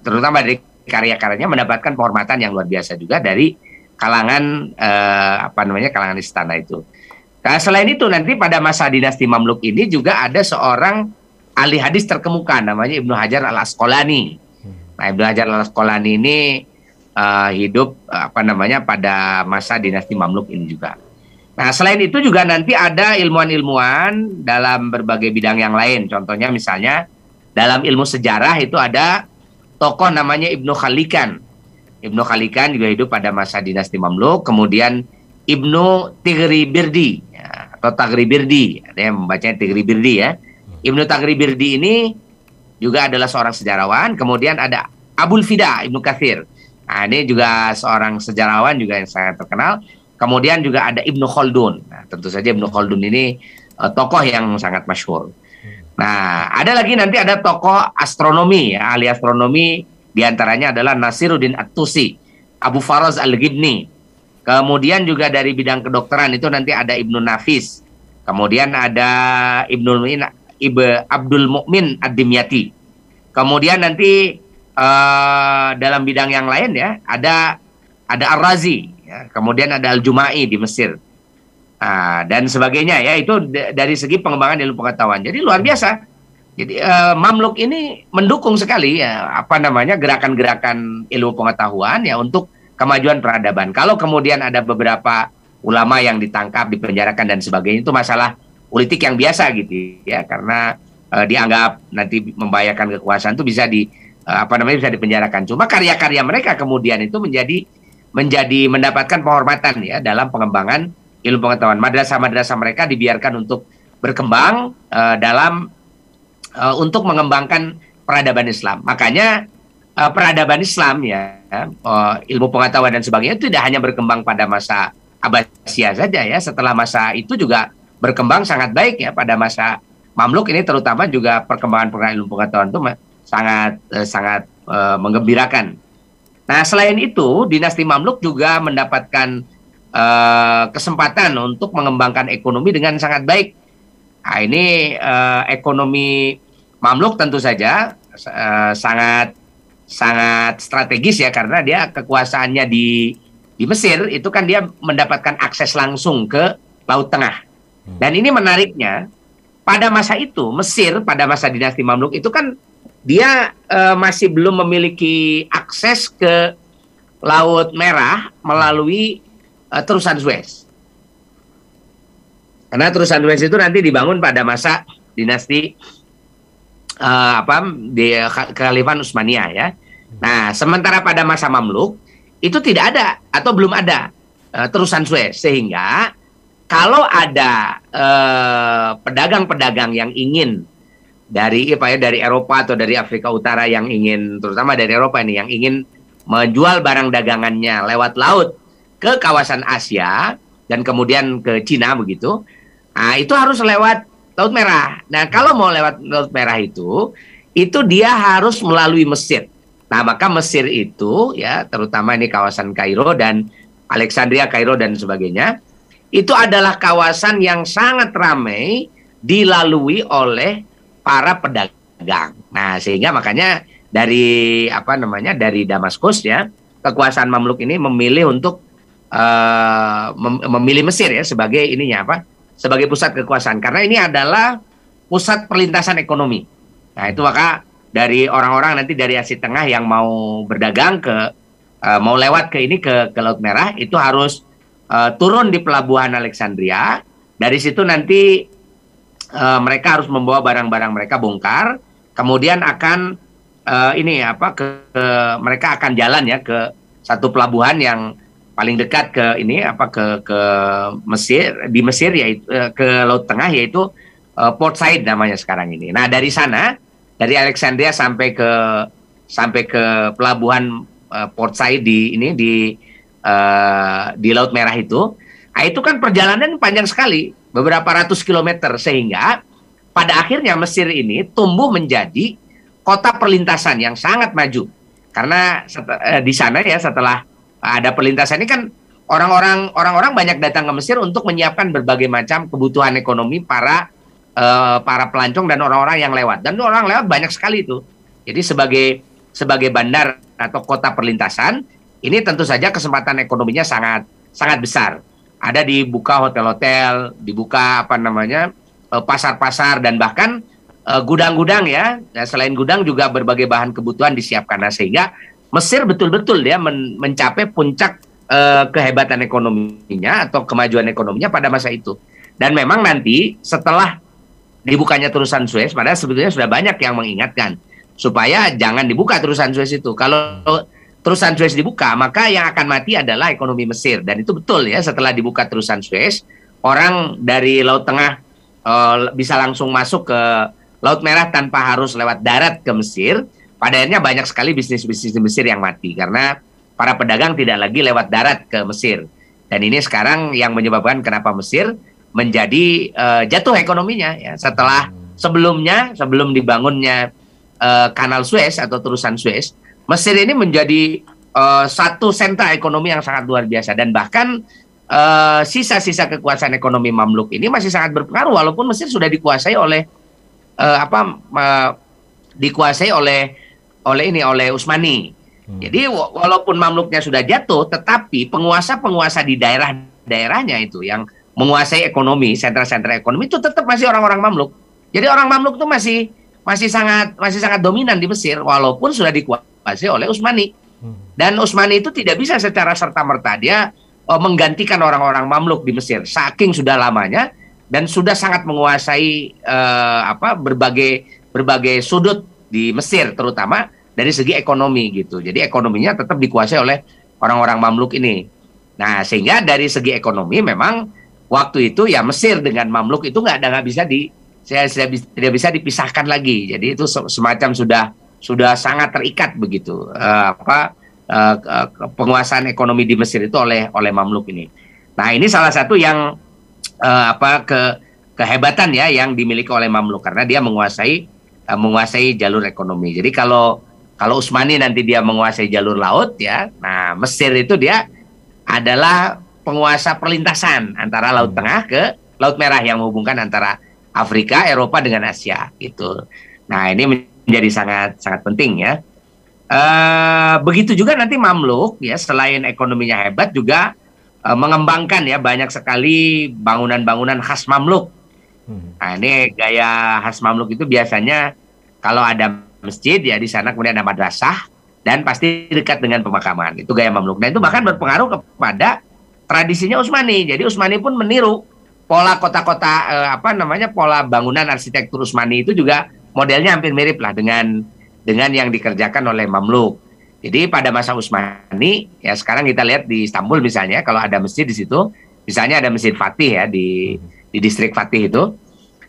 terutama dari karya-karyanya mendapatkan penghormatan yang luar biasa juga dari kalangan kalangan istana itu. Nah, selain itu nanti pada masa dinasti Mamluk ini juga ada seorang ahli hadis terkemuka namanya Ibnu Hajar Al-Asqalani. Nah, Ibnu Hajar Al-Asqalani ini hidup pada masa dinasti Mamluk ini juga. Nah, selain itu juga nanti ada ilmuwan-ilmuwan dalam berbagai bidang yang lain. Contohnya misalnya dalam ilmu sejarah itu ada tokoh namanya Ibnu Khalikan. Ibnu Khalikan juga hidup pada masa dinasti Mamluk. Kemudian Ibnu Tighribirdi ya, atau Taghribirdi, ada yang membacanya Tighribirdi ya. Ibnu Taghribirdi ini juga adalah seorang sejarawan. Kemudian ada Abul Fida Ibnu Katsir. Nah, ini juga seorang sejarawan juga yang sangat terkenal. Kemudian juga ada Ibnu Khaldun. Nah, tentu saja Ibnu Khaldun ini tokoh yang sangat masyhur. Nah, ada lagi nanti ada tokoh astronomi ya, ahli astronomi, diantaranya adalah Nasiruddin At-Tusi, Abu Faraz Al-Ghibni. Kemudian juga dari bidang kedokteran itu nanti ada Ibnu Nafis. Kemudian ada Abdul Mukmin Ad-Dimyati. Kemudian nanti dalam bidang yang lain ya, ada Ar-Razi ya, kemudian ada Al-Juma'i di Mesir. Dan sebagainya ya, itu dari segi pengembangan ilmu pengetahuan. Jadi luar biasa. Jadi Mamluk ini mendukung sekali ya gerakan-gerakan ilmu pengetahuan ya untuk kemajuan peradaban. Kalau kemudian ada beberapa ulama yang ditangkap, dipenjarakan dan sebagainya, itu masalah politik yang biasa gitu ya, karena dianggap nanti membahayakan kekuasaan, itu bisa bisa dipenjarakan. Cuma karya-karya mereka kemudian itu menjadi mendapatkan penghormatan ya dalam pengembangan ilmu pengetahuan. Madrasah-madrasah mereka dibiarkan untuk berkembang untuk mengembangkan peradaban Islam. Makanya peradaban Islam ya, ilmu pengetahuan dan sebagainya itu tidak hanya berkembang pada masa Abbasiyah saja ya. Setelah masa itu juga berkembang sangat baik ya pada masa Mamluk ini, terutama juga perkembangan ilmu pengetahuan itu sangat menggembirakan. Nah, selain itu dinasti Mamluk juga mendapatkan kesempatan untuk mengembangkan ekonomi dengan sangat baik. Nah, ini ekonomi Mamluk tentu saja sangat sangat strategis ya, karena dia kekuasaannya di Mesir itu kan dia mendapatkan akses langsung ke Laut Tengah. Dan ini menariknya, pada masa itu Mesir pada masa dinasti Mamluk itu kan dia masih belum memiliki akses ke Laut Merah melalui terusan Suez. Karena terusan Suez itu nanti dibangun pada masa dinasti di Kekhalifahan Utsmaniyah ya. Nah, sementara pada masa Mamluk itu tidak ada atau belum ada terusan Suez, sehingga kalau ada pedagang-pedagang yang ingin dari Eropa atau dari Afrika Utara yang ingin, terutama dari Eropa ini, yang ingin menjual barang dagangannya lewat laut ke kawasan Asia dan kemudian ke Cina begitu, nah itu harus lewat Laut Merah. Nah, kalau mau lewat Laut Merah itu dia harus melalui Mesir. Nah, maka Mesir itu ya, terutama ini kawasan Kairo dan Alexandria, Kairo dan sebagainya, itu adalah kawasan yang sangat ramai dilalui oleh para pedagang. Nah, sehingga makanya dari dari Damaskus ya, kekuasaan Mamluk ini memilih untuk memilih Mesir ya sebagai sebagai pusat kekuasaan, karena ini adalah pusat perlintasan ekonomi. Nah, itu maka dari orang-orang nanti dari Asia Tengah yang mau berdagang mau lewat ke Laut Merah itu harus turun di pelabuhan Alexandria. Dari situ nanti mereka harus membawa barang-barang mereka bongkar, kemudian akan mereka akan jalan ya ke satu pelabuhan yang paling dekat ke Mesir, di Mesir, yaitu ke Laut Tengah, yaitu Port Said namanya sekarang ini. Nah, dari sana, dari Alexandria sampai ke pelabuhan Port Said di Laut Merah itu kan perjalanan panjang sekali, beberapa ratus kilometer, sehingga pada akhirnya Mesir ini tumbuh menjadi kota perlintasan yang sangat maju. Karena di sana ya, setelah ada perlintasan ini kan orang-orang banyak datang ke Mesir untuk menyiapkan berbagai macam kebutuhan ekonomi para pelancong dan orang-orang yang lewat. Dan orang lewat banyak sekali itu. Jadi sebagai bandar atau kota perlintasan, ini tentu saja kesempatan ekonominya sangat sangat besar. Ada dibuka hotel-hotel, dibuka pasar-pasar, dan bahkan gudang-gudang ya. Selain gudang juga berbagai bahan kebutuhan disiapkan. Nah, sehingga Mesir betul-betul dia mencapai puncak kehebatan ekonominya atau kemajuan ekonominya pada masa itu. Dan memang nanti setelah dibukanya terusan Suez, padahal sebetulnya sudah banyak yang mengingatkan supaya jangan dibuka terusan Suez itu. Kalau terusan Suez dibuka, maka yang akan mati adalah ekonomi Mesir. Dan itu betul ya, setelah dibuka terusan Suez, orang dari Laut Tengah bisa langsung masuk ke Laut Merah tanpa harus lewat darat ke Mesir. Pada akhirnya banyak sekali bisnis-bisnis di Mesir yang mati karena para pedagang tidak lagi lewat darat ke Mesir. Dan ini sekarang yang menyebabkan kenapa Mesir menjadi jatuh ekonominya ya. Setelah sebelum dibangunnya kanal Suez atau terusan Suez, Mesir ini menjadi satu sentra ekonomi yang sangat luar biasa, dan bahkan sisa-sisa kekuasaan ekonomi Mamluk ini masih sangat berpengaruh walaupun Mesir sudah dikuasai oleh oleh Utsmani. Jadi walaupun Mamluknya sudah jatuh, tetapi penguasa-penguasa di daerah-daerahnya itu yang menguasai ekonomi, sentra-sentra ekonomi itu tetap masih orang-orang Mamluk. Jadi orang Mamluk itu masih sangat dominan di Mesir walaupun sudah dikuasai oleh Utsmani. Dan Utsmani itu tidak bisa secara serta-merta dia menggantikan orang-orang Mamluk di Mesir. Saking sudah lamanya dan sudah sangat menguasai berbagai sudut di Mesir, terutama dari segi ekonomi gitu. Jadi ekonominya tetap dikuasai oleh orang-orang Mamluk ini. Nah, sehingga dari segi ekonomi memang waktu itu ya Mesir dengan Mamluk itu tidak bisa dipisahkan lagi. Jadi itu semacam sudah sangat terikat begitu. Penguasaan ekonomi di Mesir itu oleh Mamluk ini. Nah, ini salah satu yang kehebatan ya yang dimiliki oleh Mamluk karena dia menguasai jalur ekonomi. Jadi kalau Utsmani nanti dia menguasai jalur laut ya, nah Mesir itu dia adalah penguasa perlintasan antara Laut Tengah ke Laut Merah yang menghubungkan antara Afrika, Eropa dengan Asia gitu. Nah, ini menjadi sangat sangat penting ya. Begitu juga nanti Mamluk ya, selain ekonominya hebat juga mengembangkan ya banyak sekali bangunan-bangunan khas Mamluk. Nah, ini gaya khas Mamluk itu biasanya kalau ada masjid ya di sana kemudian ada madrasah dan pasti dekat dengan pemakaman. Itu gaya Mamluk. Dan itu bahkan berpengaruh kepada tradisinya Utsmani. Jadi Utsmani pun meniru pola kota-kota pola bangunan arsitektur Utsmani itu juga modelnya hampir mirip lah dengan yang dikerjakan oleh Mamluk. Jadi pada masa Utsmani ya, sekarang kita lihat di Istanbul misalnya kalau ada masjid di situ, misalnya ada Masjid Fatih ya di distrik Fatih itu,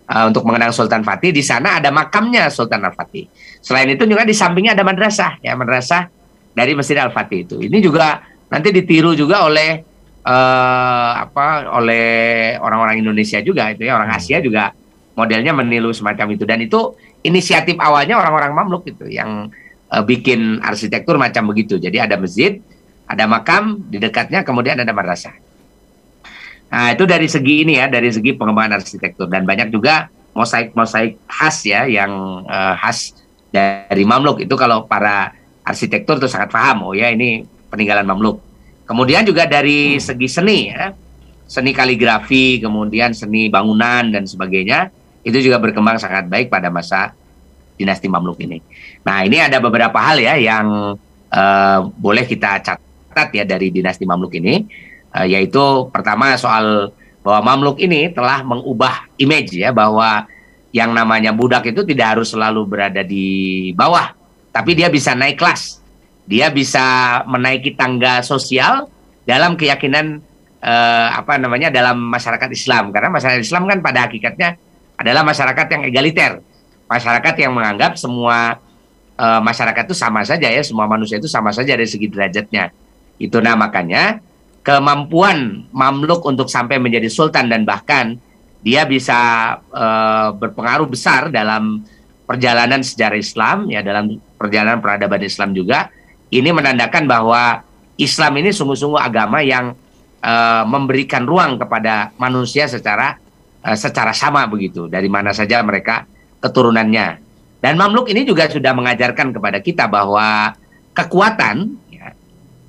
untuk mengenang Sultan Fatih, di sana ada makamnya Sultan Al-Fatih. Selain itu juga di sampingnya ada madrasah ya, madrasah dari Masjid Al-Fatih itu. Ini juga nanti ditiru juga oleh oleh orang-orang Indonesia juga itu ya, orang Asia juga modelnya meniru semacam itu. Dan itu inisiatif awalnya orang-orang Mamluk itu yang bikin arsitektur macam begitu. Jadi ada masjid, ada makam, di dekatnya kemudian ada madrasah. Nah, itu dari segi ini ya, dari segi pengembangan arsitektur. Dan banyak juga mosaik-mosaik khas ya, yang khas dari Mamluk. Itu kalau para arsitektur itu sangat paham, oh ya ini peninggalan Mamluk. Kemudian juga dari segi seni ya, seni kaligrafi, kemudian seni bangunan dan sebagainya, itu juga berkembang sangat baik pada masa dinasti Mamluk ini. Nah, ini ada beberapa hal ya yang boleh kita catat ya dari dinasti Mamluk ini. Yaitu pertama soal bahwa Mamluk ini telah mengubah image ya, bahwa yang namanya budak itu tidak harus selalu berada di bawah, tapi dia bisa naik kelas, dia bisa menaiki tangga sosial dalam keyakinan dalam masyarakat Islam. Karena masyarakat Islam kan pada hakikatnya adalah masyarakat yang egaliter, masyarakat yang menganggap semua masyarakat itu sama saja ya, semua manusia itu sama saja dari segi derajatnya. Itu makanya kemampuan Mamluk untuk sampai menjadi sultan dan bahkan dia bisa berpengaruh besar dalam perjalanan sejarah Islam ya, dalam perjalanan peradaban Islam juga. Ini menandakan bahwa Islam ini sungguh-sungguh agama yang memberikan ruang kepada manusia secara sama begitu, dari mana saja mereka keturunannya. Dan Mamluk ini juga sudah mengajarkan kepada kita bahwa kekuatan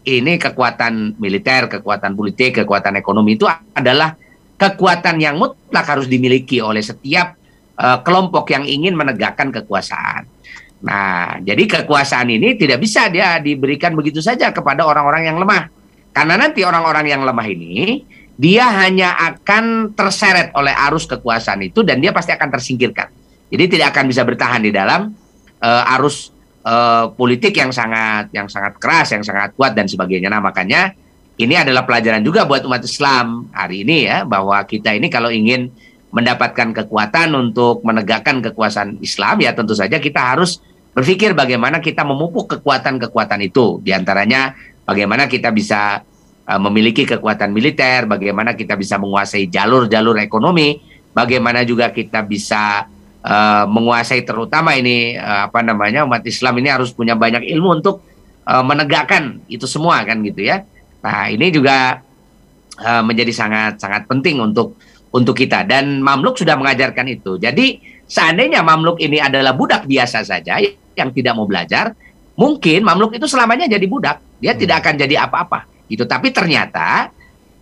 ini, kekuatan militer, kekuatan politik, kekuatan ekonomi itu adalah kekuatan yang mutlak harus dimiliki oleh setiap kelompok yang ingin menegakkan kekuasaan. Nah, jadi kekuasaan ini tidak bisa dia diberikan begitu saja kepada orang-orang yang lemah. Karena nanti orang-orang yang lemah ini, dia hanya akan terseret oleh arus kekuasaan itu dan dia pasti akan tersingkirkan. Jadi tidak akan bisa bertahan di dalam arus politik yang sangat keras, yang sangat kuat dan sebagainya. Nah, makanya ini adalah pelajaran juga buat umat Islam hari ini ya, bahwa kita ini kalau ingin mendapatkan kekuatan untuk menegakkan kekuasaan Islam ya, tentu saja kita harus berpikir bagaimana kita memupuk kekuatan-kekuatan itu. Di antaranya bagaimana kita bisa memiliki kekuatan militer, bagaimana kita bisa menguasai jalur-jalur ekonomi, bagaimana juga kita bisa menguasai terutama ini umat Islam ini harus punya banyak ilmu untuk menegakkan itu semua kan gitu ya. Nah, ini juga menjadi sangat penting untuk kita, dan Mamluk sudah mengajarkan itu. Jadi seandainya Mamluk ini adalah budak biasa saja yang tidak mau belajar, mungkin Mamluk itu selamanya jadi budak, dia tidak akan jadi apa-apa gitu. Tapi ternyata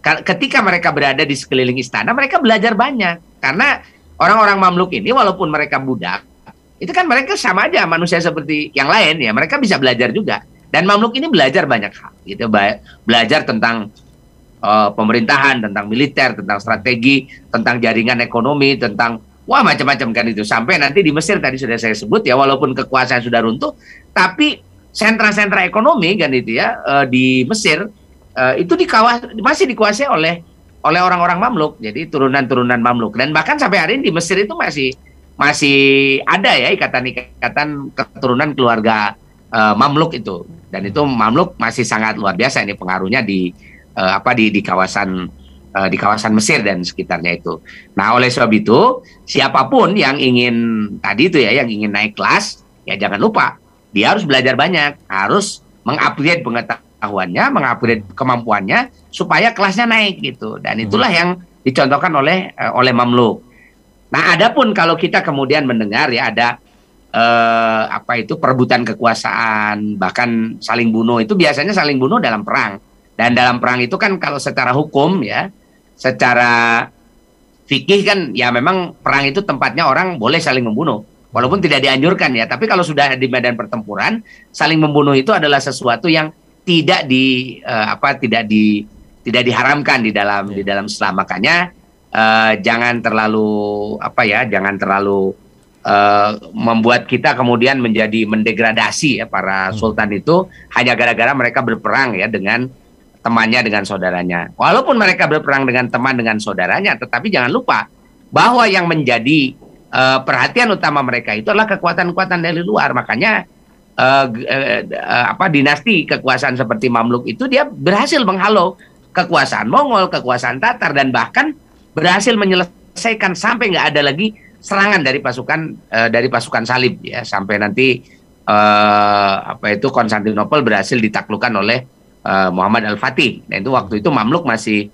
ketika mereka berada di sekeliling istana, mereka belajar banyak. Karena orang-orang Mamluk ini walaupun mereka budak, itu kan mereka sama aja manusia seperti yang lain ya, mereka bisa belajar juga. Dan Mamluk ini belajar banyak hal gitu, belajar tentang pemerintahan, tentang militer, tentang strategi, tentang jaringan ekonomi, tentang macam-macam kan itu. Sampai nanti di Mesir tadi sudah saya sebut ya, walaupun kekuasaan sudah runtuh, tapi sentra-sentra ekonomi kan itu ya di Mesir itu masih dikuasai oleh orang-orang Mamluk, jadi turunan-turunan Mamluk. Dan bahkan sampai hari ini di Mesir itu masih ada ya ikatan-ikatan keturunan keluarga Mamluk itu. Dan itu Mamluk masih sangat luar biasa ini pengaruhnya di kawasan Mesir dan sekitarnya itu. Nah, oleh sebab itu siapapun yang ingin tadi itu ya, yang ingin naik kelas, ya jangan lupa dia harus belajar banyak, harus mengupgrade pengetahuannya, mengupgrade kemampuannya supaya kelasnya naik gitu. Dan itulah yang dicontohkan oleh Mamluk. Nah, adapun kalau kita kemudian mendengar ya ada apa itu perebutan kekuasaan, bahkan saling bunuh. Itu biasanya saling bunuh dalam perang. Dan dalam perang itu kan kalau secara hukum ya, secara fikih kan ya memang perang itu tempatnya orang boleh saling membunuh. Walaupun tidak dianjurkan ya, tapi kalau sudah di medan pertempuran, saling membunuh itu adalah sesuatu yang tidak tidak diharamkan di dalam Islam. Makanya jangan terlalu jangan terlalu membuat kita kemudian menjadi mendegradasi ya para sultan itu hanya gara-gara mereka berperang ya dengan temannya, dengan saudaranya. Walaupun mereka berperang dengan teman, dengan saudaranya, tetapi jangan lupa bahwa yang menjadi perhatian utama mereka itu adalah kekuatan-kekuatan dari luar. Makanya dinasti kekuasaan seperti Mamluk itu dia berhasil menghalau kekuasaan Mongol, kekuasaan Tatar, dan bahkan berhasil menyelesaikan sampai nggak ada lagi serangan dari pasukan salib ya, sampai nanti Konstantinopel berhasil ditaklukkan oleh Muhammad Al-Fatih. Dan itu waktu itu Mamluk masih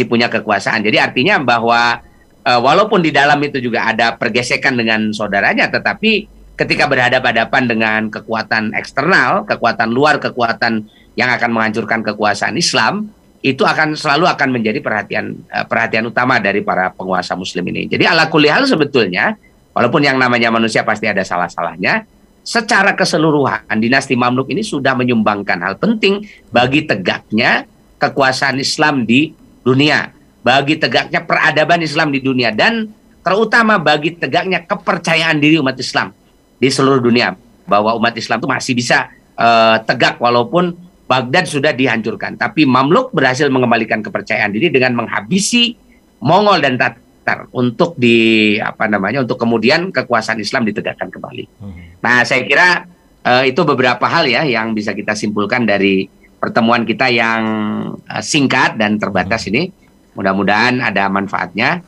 punya kekuasaan. Jadi artinya bahwa walaupun di dalam itu juga ada pergesekan dengan saudaranya, tetapi ketika berhadapan-hadapan dengan kekuatan eksternal, kekuatan luar, kekuatan yang akan menghancurkan kekuasaan Islam, itu selalu akan menjadi perhatian utama dari para penguasa Muslim ini. Jadi ala kulli hal sebetulnya, walaupun yang namanya manusia pasti ada salah-salahnya, secara keseluruhan dinasti Mamluk ini sudah menyumbangkan hal penting bagi tegaknya kekuasaan Islam di dunia, bagi tegaknya peradaban Islam di dunia, dan terutama bagi tegaknya kepercayaan diri umat Islam di seluruh dunia, bahwa umat Islam itu masih bisa tegak walaupun Baghdad sudah dihancurkan. Tapi Mamluk berhasil mengembalikan kepercayaan diri dengan menghabisi Mongol dan Tatar untuk untuk kemudian kekuasaan Islam ditegakkan kembali. Nah, saya kira itu beberapa hal ya yang bisa kita simpulkan dari pertemuan kita yang singkat dan terbatas ini. Mudah-mudahan ada manfaatnya.